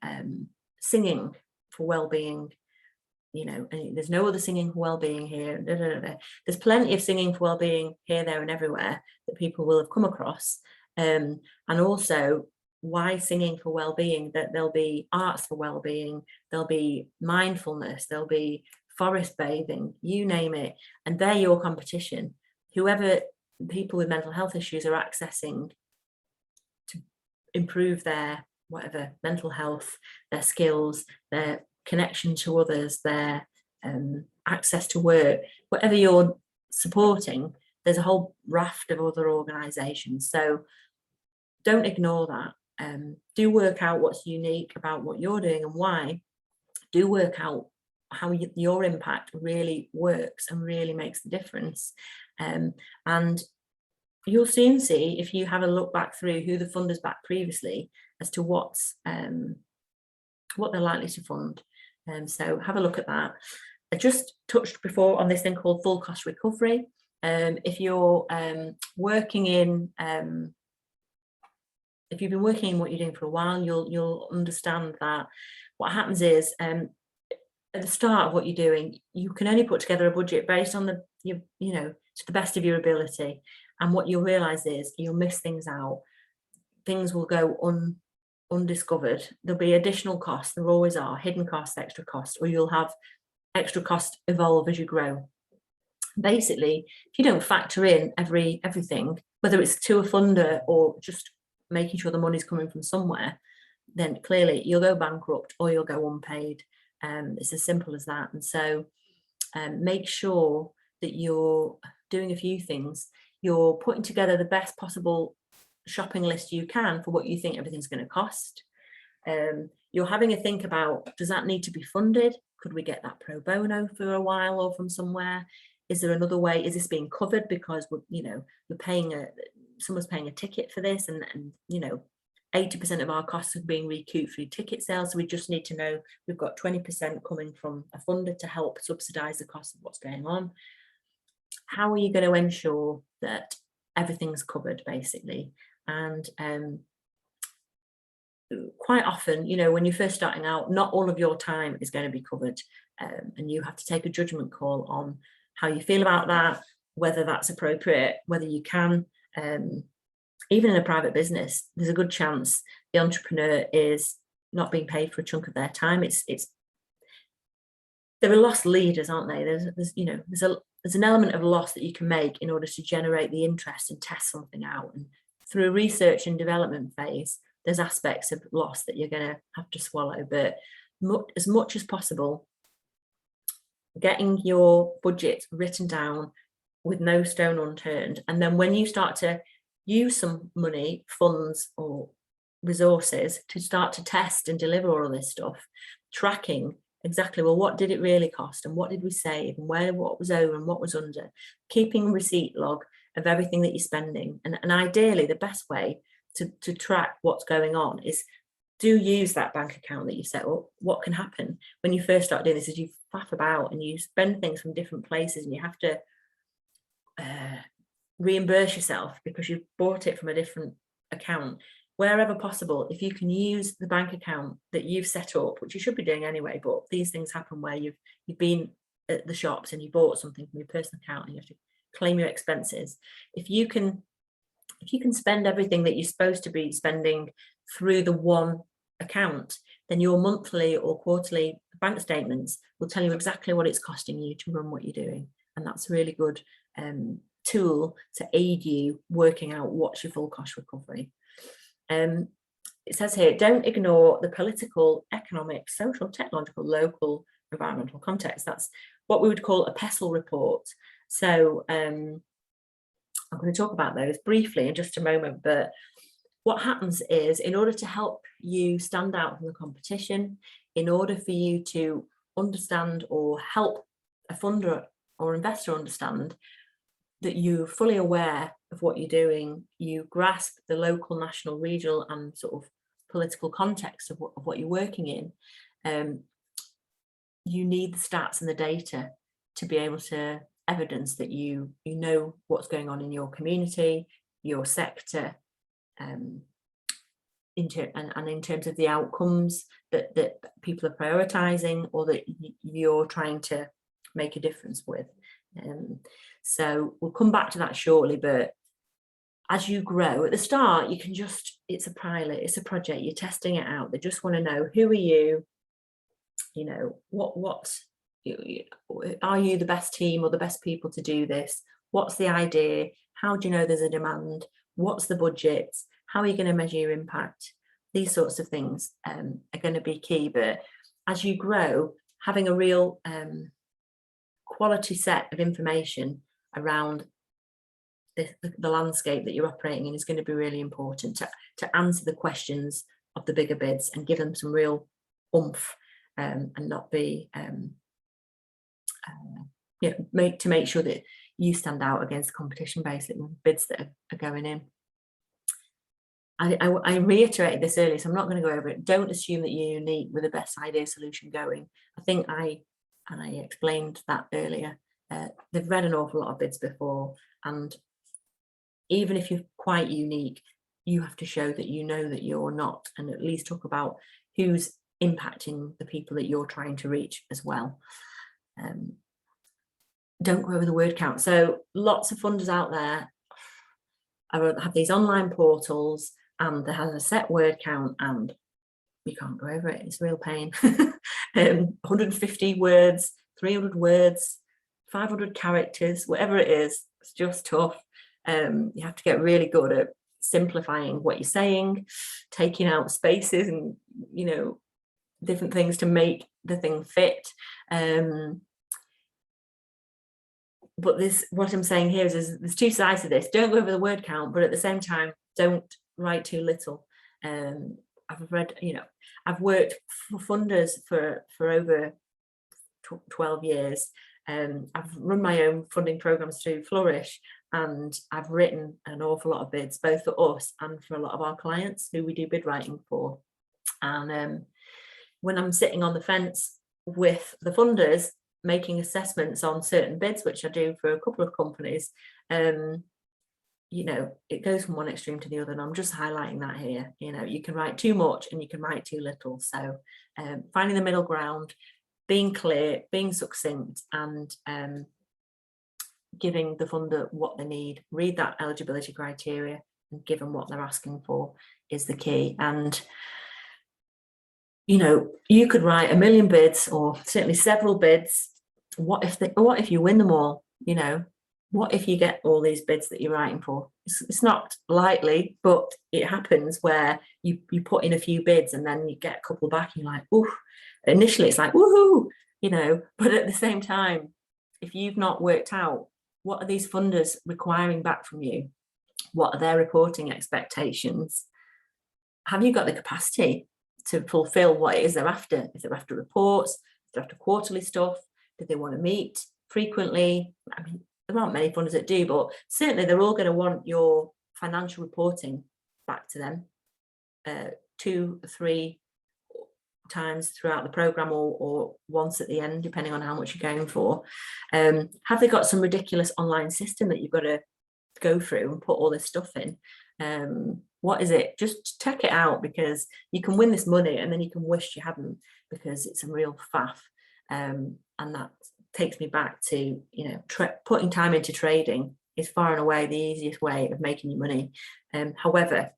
singing for well-being, and there's no other singing for well-being here. There's plenty of singing for well-being here, there, and everywhere that people will have come across. And also, why singing for well-being? That there'll be arts for well-being, there'll be mindfulness, there'll be forest bathing, you name it, and they're your competition. Whoever people with mental health issues are accessing to improve their whatever mental health, their skills, their connection to others, their access to work, whatever you're supporting, there's a whole raft of other organisations. So don't ignore that. Do work out what's unique about what you're doing and why. Do work out how your impact really works and really makes the difference. And you'll soon see, if you have a look back through who the funders backed previously, as to what they're likely to fund. So have a look at that. I just touched before on this thing called full cost recovery. If you're working in if you've been working in what you're doing for a while, you'll understand that what happens is at the start of what you're doing, you can only put together a budget based on to the best of your ability. And what you'll realise is you'll miss things out. Things will go undiscovered. There'll be additional costs. There always are hidden costs, extra costs, or you'll have extra costs evolve as you grow. Basically, if you don't factor in everything, whether it's to a funder or just making sure the money's coming from somewhere, then clearly you'll go bankrupt or you'll go unpaid. It's as simple as that. And so make sure that you're doing a few things. You're putting together the best possible shopping list you can for what you think everything's going to cost. You're having a think about, does that need to be funded? Could we get that pro bono for a while or from somewhere? Is there another way? Is this being covered because you're paying someone's paying a ticket for this, and 80% of our costs are being recouped through ticket sales. So we just need to know we've got 20% coming from a funder to help subsidise the cost of what's going on. How are you going to ensure that everything's covered, basically? And quite often, you know, when you're first starting out, not all of your time is going to be covered, and you have to take a judgment call on how you feel about that, whether that's appropriate, whether you can. Even in a private business, there's a good chance the entrepreneur is not being paid for a chunk of their time. There are lost leaders, aren't they? There's an element of loss that you can make in order to generate the interest and test something out. And through a research and development phase, there's aspects of loss that you're going to have to swallow. But as much as possible, getting your budget written down with no stone unturned. And then when you start to use some money, funds, or resources to start to test and deliver all of this stuff, tracking exactly, well, what did it really cost and what did we save and what was over and what was under, keeping a receipt log of everything that you're spending. And ideally, the best way to track what's going on is do use that bank account that you set up. What can happen when you first start doing this is you faff about and you spend things from different places and you have to reimburse yourself because you've bought it from a different account. Wherever possible, if you can use the bank account that you've set up, which you should be doing anyway, but these things happen where you've been at the shops and you bought something from your personal account and you have to claim your expenses. If you can spend everything that you're supposed to be spending through the one account, then your monthly or quarterly bank statements will tell you exactly what it's costing you to run what you're doing. And that's a really good tool to aid you working out what's your full cost recovery. It says here, don't ignore the political, economic, social, technological, local, environmental context. That's what we would call a PESTLE report. So I'm going to talk about those briefly in just a moment, but what happens is, in order to help you stand out from the competition, in order for you to understand or help a funder or investor understand that you're fully aware of what you're doing, you grasp the local, national, regional and sort of political context of what you're working in, you need the stats and the data to be able to evidence that you know what's going on in your community, your sector, and in terms of the outcomes that people are prioritising or that you're trying to make a difference with. So we'll come back to that shortly, but as you grow, at the start, you can it's a pilot, it's a project, you're testing it out. They just want to know, who are you? You know, what are you the best team or the best people to do this? What's the idea? How do you know there's a demand? What's the budget? How are you going to measure your impact? These sorts of things are going to be key. But as you grow, having a real quality set of information around the landscape that you're operating in is going to be really important to answer the questions of the bigger bids and give them some real oomph, and not be make sure that you stand out against the competition, basically, with bids that are going in. I reiterated this earlier, so I'm not going to go over it. Don't assume that you're unique with the best idea solution going. I think I explained that earlier. They've read an awful lot of bids before, and even if you're quite unique, you have to show that you know that you're not, and at least talk about who's impacting the people that you're trying to reach as well. Don't go over the word count. So lots of funders out there have these online portals and they have a set word count and you can't go over it. It's a real pain. 150 words, 300 words, 500 characters, whatever it is, it's just tough. You have to get really good at simplifying what you're saying, taking out spaces and, different things to make the thing fit. But what I'm saying here is there's two sides to this. Don't go over the word count, but at the same time, don't write too little. I've worked for funders for over 12 years. I've run my own funding programs through Flourish, and I've written an awful lot of bids, both for us and for a lot of our clients who we do bid writing for. And when I'm sitting on the fence with the funders, making assessments on certain bids, which I do for a couple of companies, you know, it goes from one extreme to the other, and I'm just highlighting that here. You know, you can write too much and you can write too little. So finding the middle ground, being clear, being succinct, and giving the funder what they need. Read that eligibility criteria and give them what they're asking for is the key. And you know, you could write a million bids, or certainly several bids. What if you win them all? You know, what if you get all these bids that you're writing for? It's not likely, but it happens where you put in a few bids and then you get a couple back and you're like, ooh. Initially it's like, woohoo, you know, but at the same time, if you've not worked out what are these funders requiring back from you, what are their reporting expectations, have you got the capacity to fulfill what it is they're after? If they're after reports, if they're after quarterly stuff, do they want to meet frequently? I mean, there aren't many funders that do, but certainly they're all going to want your financial reporting back to them 2 or 3 times throughout the program, or once at the end, depending on how much you're going for. Have they got some ridiculous online system that you've got to go through and put all this stuff in? What is it? Just check it out, because you can win this money and then you can wish you hadn't, because it's a real faff. And that takes me back to, you know, putting time into trading is far and away the easiest way of making your money. However,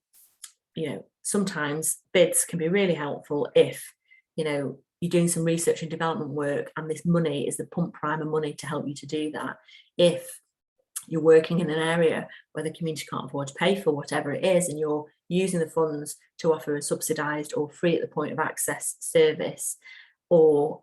you know, sometimes bids can be really helpful if, you know, you're doing some research and development work and this money is the pump primer money to help you to do that. If you're working in an area where the community can't afford to pay for whatever it is, and you're using the funds to offer a subsidised or free at the point of access service, or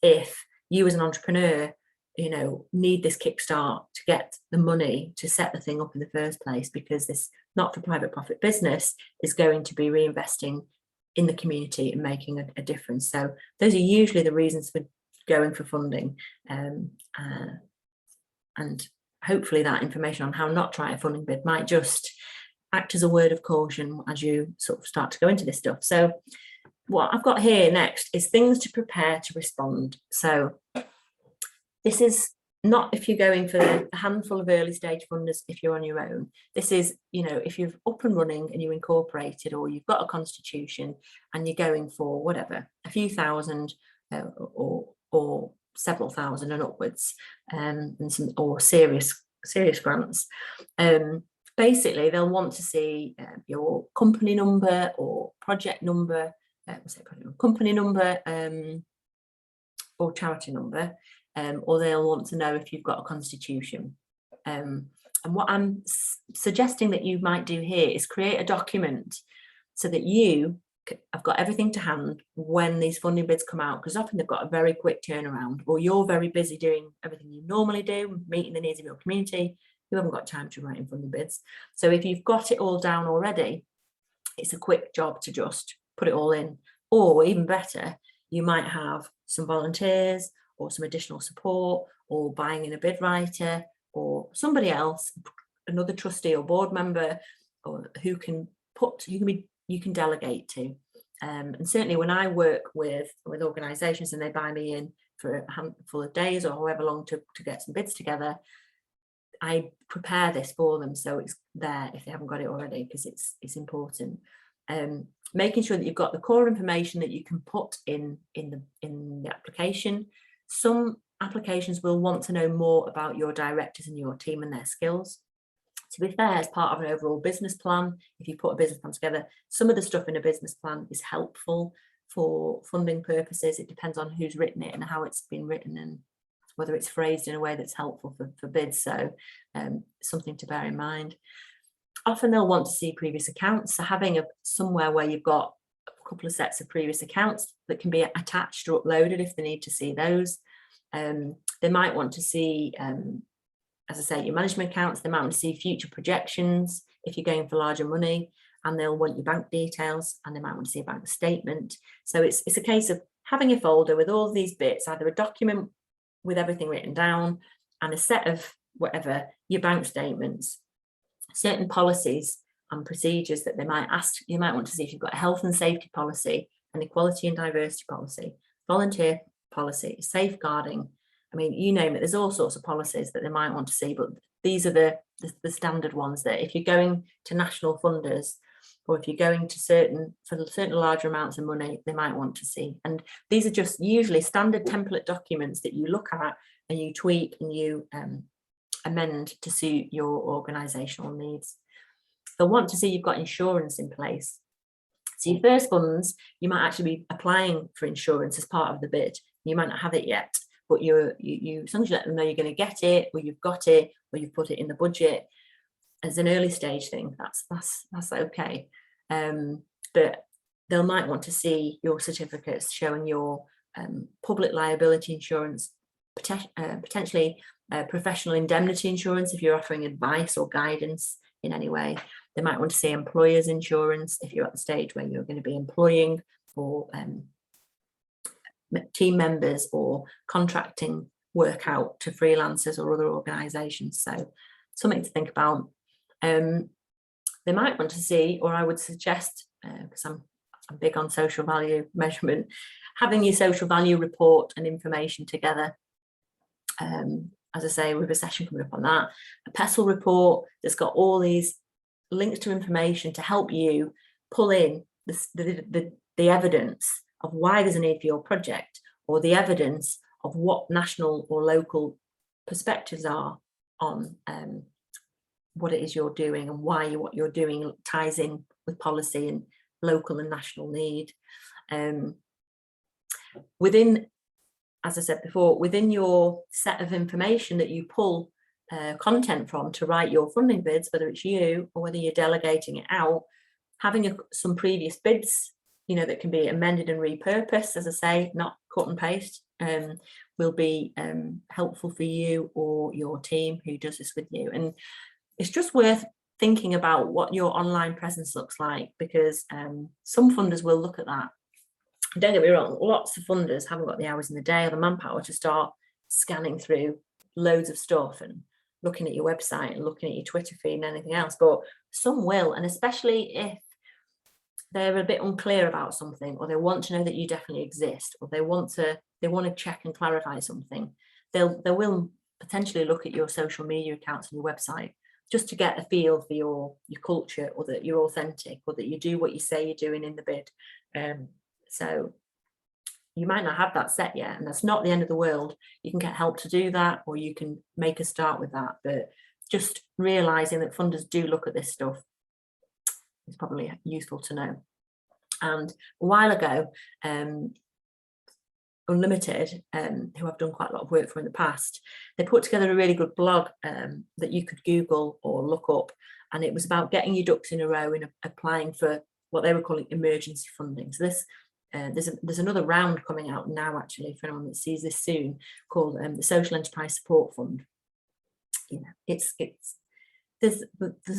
if you as an entrepreneur, you know, need this kickstart to get the money to set the thing up in the first place, because this not-for-profit profit business is going to be reinvesting in the community and making a difference. So those are usually the reasons for going for funding. And hopefully that information on how not to write a funding bid might just act as a word of caution as you sort of start to go into this stuff. So what I've got here next is things to prepare to respond. So this is not if you're going for a handful of early stage funders, if you're on your own. This is, you know, if you're up and running and you're incorporated, or you've got a constitution and you're going for whatever, a few thousand or several thousand and upwards, and some or serious grants. Basically, they'll want to see your company number or project number, company number or charity number, or they'll want to know if you've got a constitution. And what I'm suggesting that you might do here is create a document so that you have got everything to hand when these funding bids come out, because often they've got a very quick turnaround, or you're very busy doing everything you normally do, meeting the needs of your community. You haven't got time to write in funding bids. So if you've got it all down already, it's a quick job to just put it all in. Or even better, you might have some volunteers or some additional support, or buying in a bid writer, or somebody else, another trustee or board member, or who you can delegate to. And certainly when I work with organisations and they buy me in for a handful of days or however long to get some bids together, I prepare this for them so it's there if they haven't got it already, because it's important. Making sure that you've got the core information that you can put in the application. Some applications will want to know more about your directors and your team and their skills. To be fair, as part of an overall business plan, if you put a business plan together, some of the stuff in a business plan is helpful for funding purposes. It depends on who's written it and how it's been written, and whether it's phrased in a way that's helpful for bids. So something to bear in mind. Often they'll want to see previous accounts. So having somewhere where you've got a couple of sets of previous accounts that can be attached or uploaded if they need to see those. They might want to see, as I say, your management accounts. They might want to see future projections if you're going for larger money, and they'll want your bank details, and they might want to see a bank statement. So it's a case of having a folder with all these bits, either a document with everything written down and a set of whatever, your bank statements, certain policies and procedures that they might ask. You might want to see if you've got a health and safety policy, an equality and diversity policy, volunteer policy, safeguarding. I mean, you name it, there's all sorts of policies that they might want to see, but these are the standard ones that if you're going to national funders, or if you're going to certain larger amounts of money, they might want to see. And these are just usually standard template documents that you look at and you tweak and you amend to suit your organisational needs. They'll want to see you've got insurance in place. So your first funds, you might actually be applying for insurance as part of the bid. You might not have it yet, but you as long as you let them know you're going to get it, or you've got it, or you've put it in the budget as an early stage thing, that's okay. But they might want to see your certificates showing your public liability insurance, potentially professional indemnity insurance if you're offering advice or guidance in any way. They might want to see employers insurance if you're at the stage where you're going to be employing or team members or contracting work out to freelancers or other organisations. So something to think about. They might want to see, or I would suggest, because I'm big on social value measurement, having your social value report and information together. As I say, we have a session coming up on that. A PESTLE report that's got all these links to information to help you pull in the evidence of why there's a need for your project, or the evidence of what national or local perspectives are on what it is you're doing and why what you're doing ties in with policy and local and national need. Within, as I said before, within your set of information that you pull content from to write your funding bids, whether it's you or whether you're delegating it out, having some previous bids, that can be amended and repurposed, as I say, not cut and paste, will be helpful for you or your team who does this with you. And it's just worth thinking about what your online presence looks like, because some funders will look at that. Don't get me wrong, lots of funders haven't got the hours in the day or the manpower to start scanning through loads of stuff and looking at your website and looking at your Twitter feed and anything else, but some will. And especially if they're a bit unclear about something, or they want to know that you definitely exist, or they want to check and clarify something, they will potentially look at your social media accounts and your website just to get a feel for your culture, or that you're authentic, or that you do what you say you're doing in the bid. So you might not have that set yet, and that's not the end of the world. You can get help to do that, or you can make a start with that. But just realizing that funders do look at this stuff is probably useful to know. And a while ago, Unlimited, who I've done quite a lot of work for in the past, they put together a really good blog that you could Google or look up, and it was about getting your ducks in a row in applying for what they were calling emergency funding. So this there's another round coming out now, actually, for anyone that sees this soon, called the Social Enterprise Support Fund. There's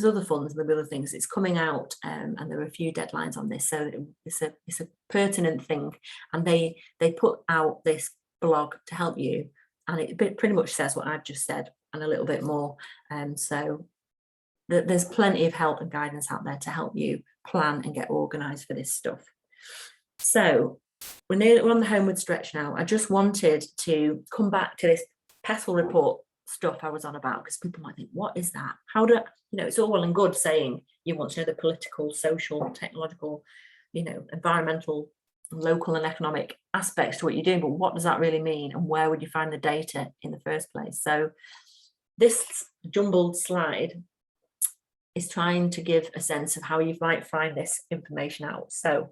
other funds and there'll be other things. It's coming out, and there are a few deadlines on this, so it's a pertinent thing. And they put out this blog to help you, and it pretty much says what I've just said and a little bit more. So there's plenty of help and guidance out there to help you plan and get organised for this stuff. So we're on the homeward stretch now. I just wanted to come back to this PESTLE report stuff I was on about, because people might think, what is that? How do it's all well and good saying you want to know the political, social, technological, environmental, local and economic aspects to what you're doing, but what does that really mean, and where would you find the data in the first place? So this jumbled slide is trying to give a sense of how you might find this information out. So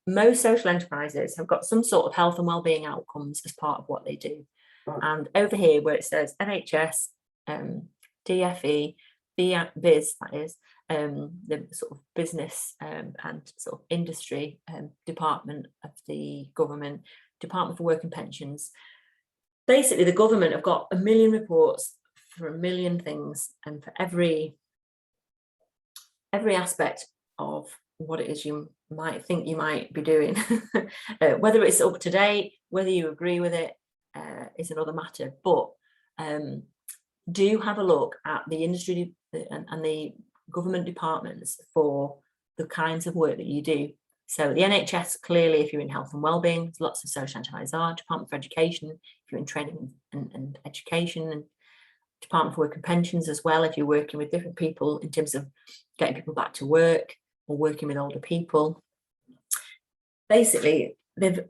most social enterprises have got some sort of health and wellbeing outcomes as part of what they do. And over here where it says NHS, DFE, BIS, that is, the sort of business and sort of industry department of the government, Department for Work and Pensions. Basically, the government have got 1 million reports for 1 million things, and for every aspect of what it is you might think you might be doing, whether it's up to date, whether you agree with it, is another matter. But do have a look at the industry and the government departments for the kinds of work that you do. So the NHS, clearly, if you're in health and wellbeing, there's lots of social enterprise are. Department for Education, if you're in training and education, and Department for Work and Pensions as well, if you're working with different people in terms of getting people back to work or working with older people. Basically, they've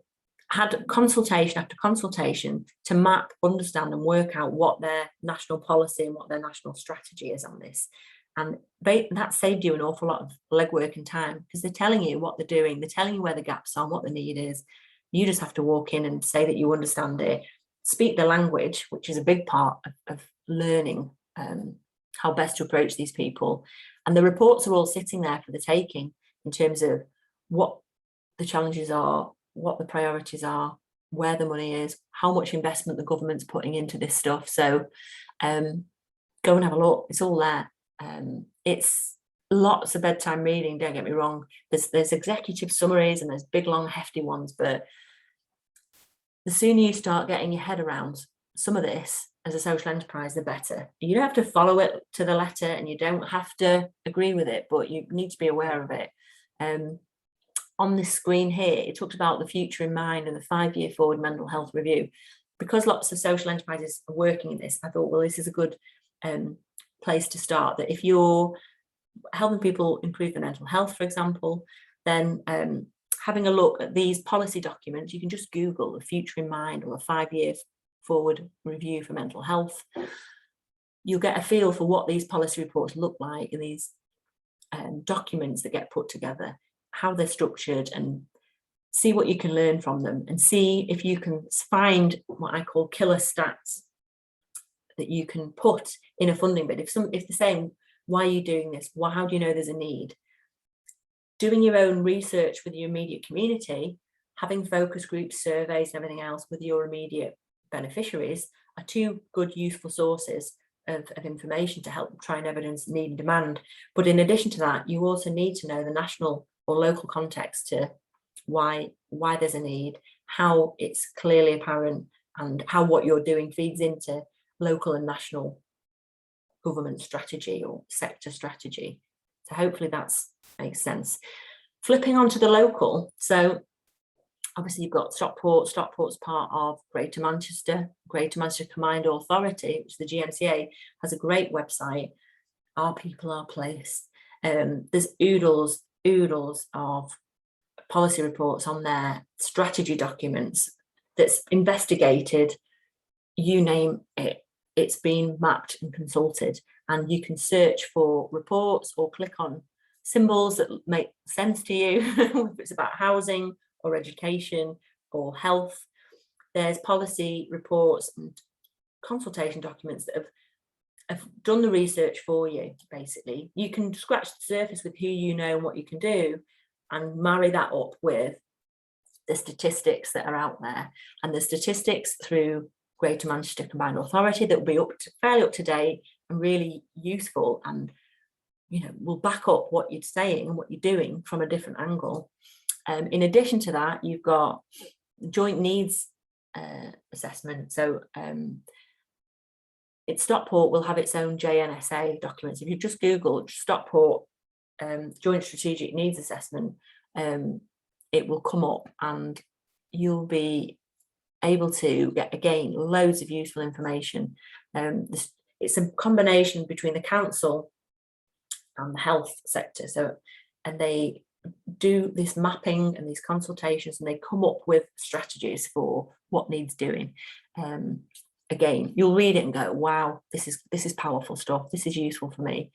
had consultation after consultation to map, understand and work out what their national policy and what their national strategy is on this. And that saved you an awful lot of legwork and time, because they're telling you what they're doing, they're telling you where the gaps are, what the need is. You just have to walk in and say that you understand it, speak the language, which is a big part of learning how best to approach these people. And the reports are all sitting there for the taking in terms of what the challenges are, what the priorities are, where the money is, how much investment the government's putting into this stuff. So go and have a look, it's all there. It's lots of bedtime reading, don't get me wrong. There's executive summaries and there's big, long, hefty ones, but the sooner you start getting your head around some of this as a social enterprise, the better. You don't have to follow it to the letter and you don't have to agree with it, but you need to be aware of it. On this screen here, it talks about the future in mind and the 5-year forward mental health review. Because lots of social enterprises are working in this, I thought, well, this is a good place to start, that if you're helping people improve their mental health, for example, then having a look at these policy documents, you can just Google the future in mind or a 5-year forward review for mental health. You'll get a feel for what these policy reports look like and these documents that get put together, how they're structured, and see what you can learn from them, and see if you can find what I call killer stats that you can put in a funding bid. If they're saying, why are you doing this? Well, how do you know there's a need? Doing your own research with your immediate community, having focus groups, surveys, and everything else with your immediate beneficiaries are two good, useful sources of information to help try and evidence need and demand. But in addition to that, you also need to know the national or local context to why there's a need, how it's clearly apparent, and how what you're doing feeds into local and national government strategy or sector strategy. So hopefully that makes sense. Flipping onto the local, so obviously you've got Stockport. Stockport's part of Greater Manchester Combined Authority, which the GMCA has a great website, Our People, Our Place. There's oodles of policy reports on there, strategy documents that's investigated, you name it, it's been mapped and consulted, and you can search for reports or click on symbols that make sense to you, if it's about housing or education or health. There's policy reports and consultation documents that have done the research for you. Basically, you can scratch the surface with who you know and what you can do, and marry that up with the statistics that are out there, and the statistics through Greater Manchester Combined Authority that will be fairly up to date and really useful, and will back up what you're saying and what you're doing from a different angle. In addition to that, you've got joint needs assessment. So Stockport will have its own JNSA documents. If you just Google Stockport Joint Strategic Needs Assessment, it will come up and you'll be able to get, again, loads of useful information. It's a combination between the council and the health sector. And they do this mapping and these consultations, and they come up with strategies for what needs doing. Again, you'll read it and go, wow, this is powerful stuff. This is useful for me.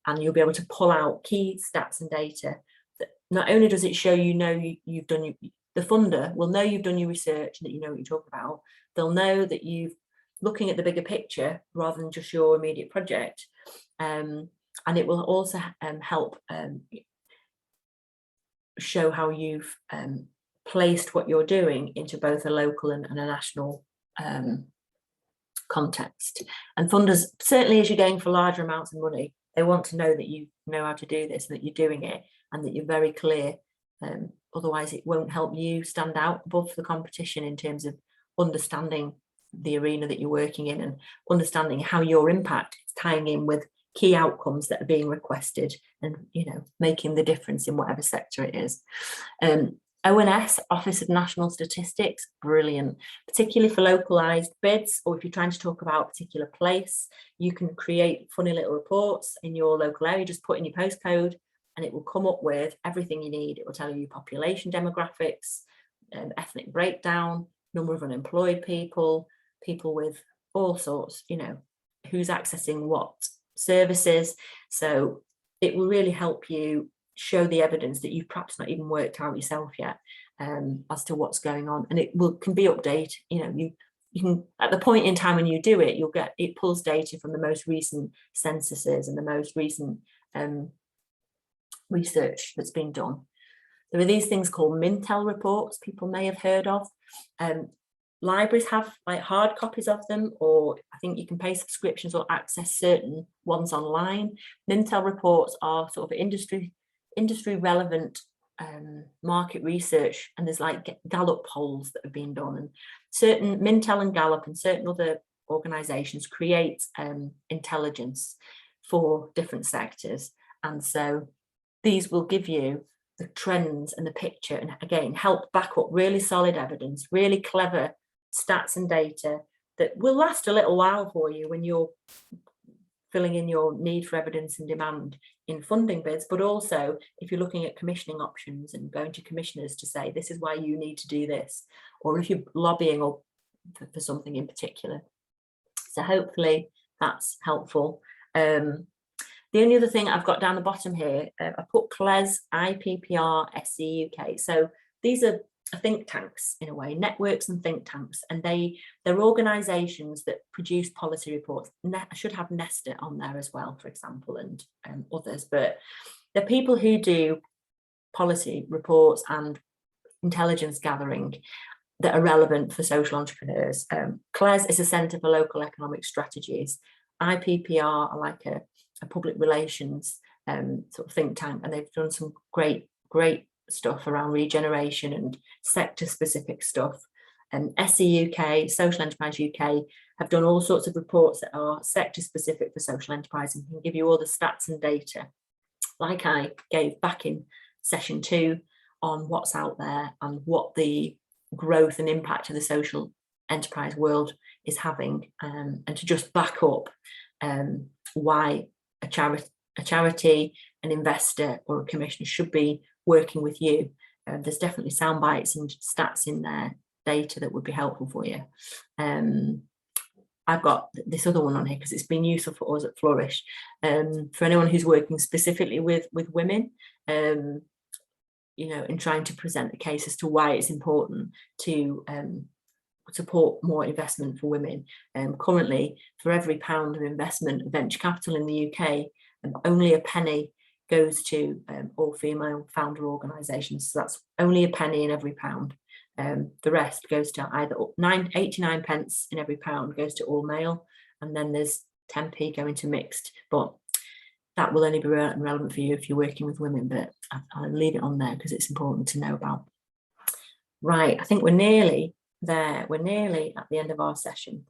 And you'll be able to pull out key stats and data that not only does it show you've done, the funder will know you've done your research and that you know what you're talking about. They'll know that you've looking at the bigger picture rather than just your immediate project. And it will also help show how you've placed what you're doing into both a local and a national context. And funders, certainly as you're going for larger amounts of money, they want to know that you know how to do this, and that you're doing it, and that you're very clear. Otherwise, it won't help you stand out above the competition in terms of understanding the arena that you're working in and understanding how your impact is tying in with key outcomes that are being requested, and making the difference in whatever sector it is. ONS, Office of National Statistics, brilliant, particularly for localized bids, or if you're trying to talk about a particular place, you can create funny little reports in your local area, just put in your postcode and it will come up with everything you need. It will tell you population demographics, ethnic breakdown, number of unemployed people, people with all sorts, you know, who's accessing what services. So it will really help you show the evidence that you've perhaps not even worked out yourself yet, as to what's going on, and can be updated. You know, you can, at the point in time when you do it, it pulls data from the most recent censuses and the most recent research that's been done. There are these things called Mintel reports, people may have heard of. Libraries have like hard copies of them, or I think you can pay subscriptions or access certain ones online. Mintel reports are sort of industry relevant market research, and there's like Gallup polls that have been done, and certain Mintel and Gallup and certain other organizations create intelligence for different sectors, and so these will give you the trends and the picture, and again help back up really solid evidence, really clever stats and data that will last a little while for you when you're filling in your need for evidence and demand in funding bids, but also if you're looking at commissioning options and going to commissioners to say this is why you need to do this, or if you're lobbying or for something in particular. So hopefully that's helpful. The only other thing I've got down the bottom here, I put CLES, IPPR, SC UK. So these are think tanks in a way, networks and think tanks, and they're organizations that produce policy reports. I should have Nesta on there as well, for example, and others, but they're people who do policy reports and intelligence gathering that are relevant for social entrepreneurs. CLES is a Centre for Local Economic Strategies. IPPR are like a public relations sort of think tank, and they've done some great stuff around regeneration and sector specific stuff. And SE UK, Social Enterprise UK, have done all sorts of reports that are sector specific for social enterprise and can give you all the stats and data, like I gave back in session 2, on what's out there and what the growth and impact of the social enterprise world is having, and to just back up why a charity, an investor or a commissioner should be working with you. There's definitely sound bites and stats in there, data that would be helpful for you. I've got this other one on here because it's been useful for us at Flourish. For anyone who's working specifically with women, you know, in trying to present the case as to why it's important to support more investment for women. Currently, for every £1 of investment of venture capital in the UK, only a penny goes to all female founder organisations. So that's only a penny in every pound. The rest goes to either 89 pence in every pound goes to all male, and then there's 10p going to mixed. But that will only be relevant for you if you're working with women, but I'll leave it on there because it's important to know about. Right, I think we're nearly there. We're nearly at the end of our session.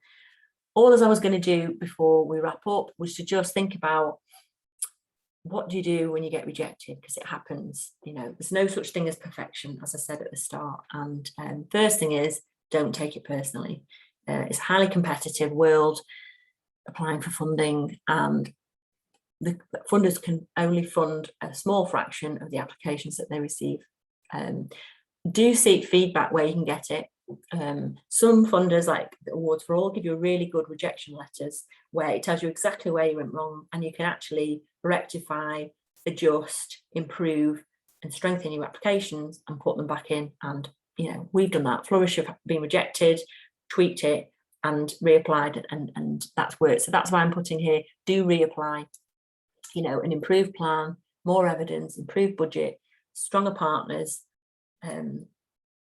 All as I was going to do before we wrap up was to just think about, what do you do when you get rejected? Because it happens, you know, there's no such thing as perfection, as I said at the start. And first thing is, don't take it personally. It's a highly competitive world, applying for funding, and the funders can only fund a small fraction of the applications that they receive. Do seek feedback where you can get it. Some funders, like the Awards for All, give you really good rejection letters where it tells you exactly where you went wrong, and you can actually rectify, adjust, improve and strengthen your applications and put them back in. And you know, we've done that. Flourish have been rejected, tweaked it and reapplied, and that's worked. So that's why I'm putting here, do reapply, you know, an improved plan, more evidence, improved budget, stronger partners.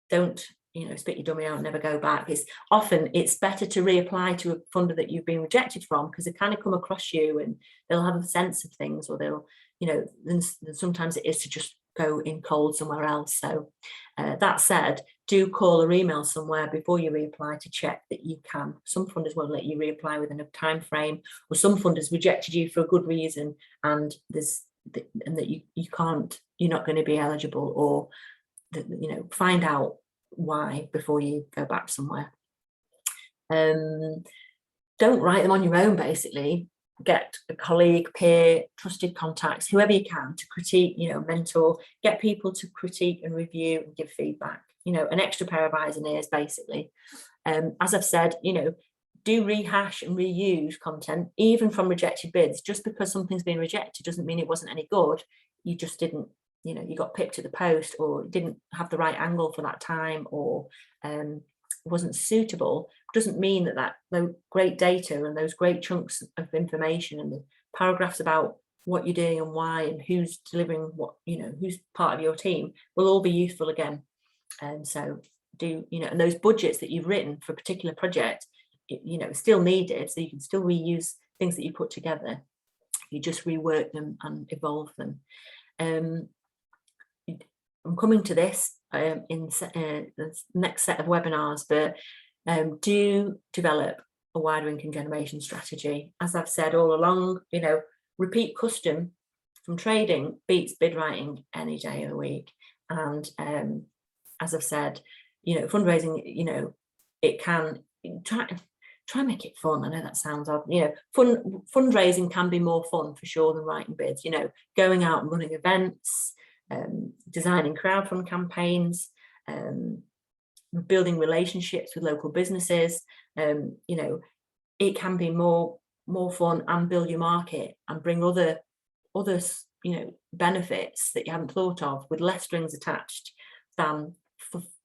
Don't, you know, spit your dummy out and never go back. It's better to reapply to a funder that you've been rejected from, because they kind of come across you and they'll have a sense of things, or they'll, you know, then sometimes it is to just go in cold somewhere else. So that said, do call or email somewhere before you reapply to check that you can. Some funders won't let you reapply within a time frame, or some funders rejected you for a good reason and that you can't, you're not going to be eligible, or you know, find out why before you go back somewhere. Don't write them on your own, basically. Get a colleague, peer, trusted contacts, whoever you can, to critique, you know, mentor, get people to critique and review and give feedback, you know, an extra pair of eyes and ears, basically. As I've said, you know, do rehash and reuse content, even from rejected bids. Just because something's been rejected doesn't mean it wasn't any good. You just didn't, you know, you got pipped at the post, or didn't have the right angle for that time, or wasn't suitable. Doesn't mean that the great data and those great chunks of information and the paragraphs about what you're doing and why and who's delivering what, you know, who's part of your team, will all be useful again. And so do, you know, and those budgets that you've written for a particular project, you know, still needed, so you can still reuse things that you put together. You just rework them and evolve them. I'm coming to this in the next set of webinars, but do develop a wider income generation strategy. As I've said all along, you know, repeat custom from trading beats bid writing any day of the week. And as I've said, you know, fundraising, you know, it can try and make it fun. I know that sounds odd, you know, fundraising can be more fun for sure than writing bids, you know, going out and running events, designing crowdfund campaigns, building relationships with local businesses. You know, it can be more fun and build your market and bring other you know, benefits that you haven't thought of with less strings attached than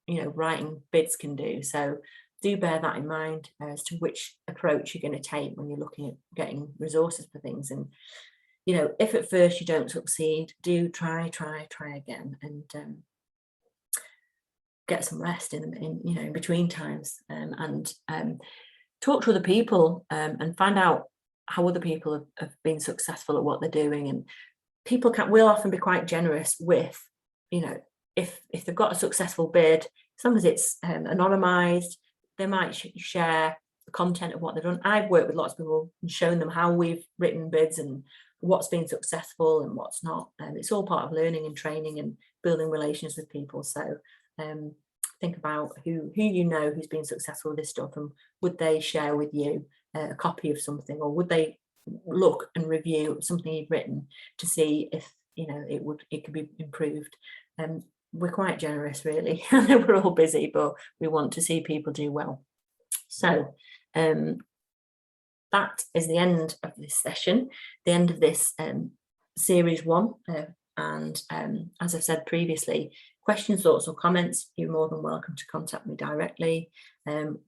you know, writing bids can do. So do bear that in mind as to which approach you're going to take when you're looking at getting resources for things. And you know, if at first you don't succeed, do try again, and get some rest in you know, in between times, and talk to other people, and find out how other people have been successful at what they're doing. And people will often be quite generous with, you know, if they've got a successful bid, as long as it's anonymized, they might share the content of what they've done. I've worked with lots of people and shown them how we've written bids and what's been successful and what's not. And it's all part of learning and training and building relations with people. So think about who you know who's been successful with this stuff, and would they share with you a copy of something, or would they look and review something you've written to see if, you know, it could be improved. We're quite generous, really. I know we're all busy, but we want to see people do well. So that is the end of this session, the end of this series 1. And as I've said previously, questions, thoughts or comments, you're more than welcome to contact me directly,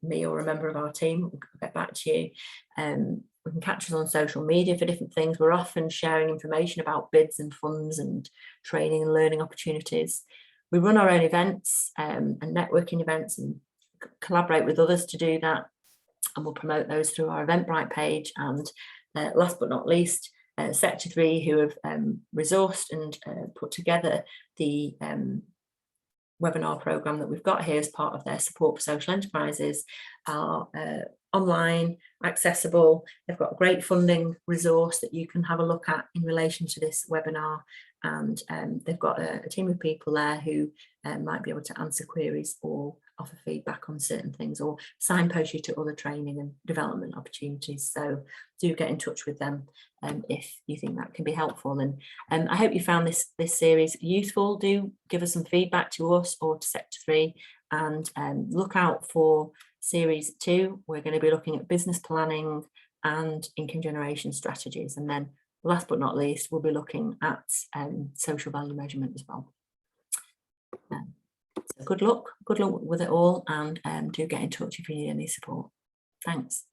me or a member of our team. We'll get back to you. We can catch us on social media for different things. We're often sharing information about bids and funds and training and learning opportunities. We run our own events and networking events, and collaborate with others to do that. And we'll promote those through our Eventbrite page. And last but not least, Sector 3, who have resourced and put together the webinar program that we've got here as part of their support for social enterprises, are online, accessible. They've got a great funding resource that you can have a look at in relation to this webinar. And they've got a team of people there who might be able to answer queries or offer feedback on certain things, or signpost you to other training and development opportunities. So do get in touch with them if you think that can be helpful. And I hope you found this series useful. Do give us some feedback to us or to Sector 3, and look out for series 2. We're going to be looking at business planning and income generation strategies. And then last but not least, we'll be looking at social value measurement as well. So good luck with it all, and do get in touch if you need any support. Thanks.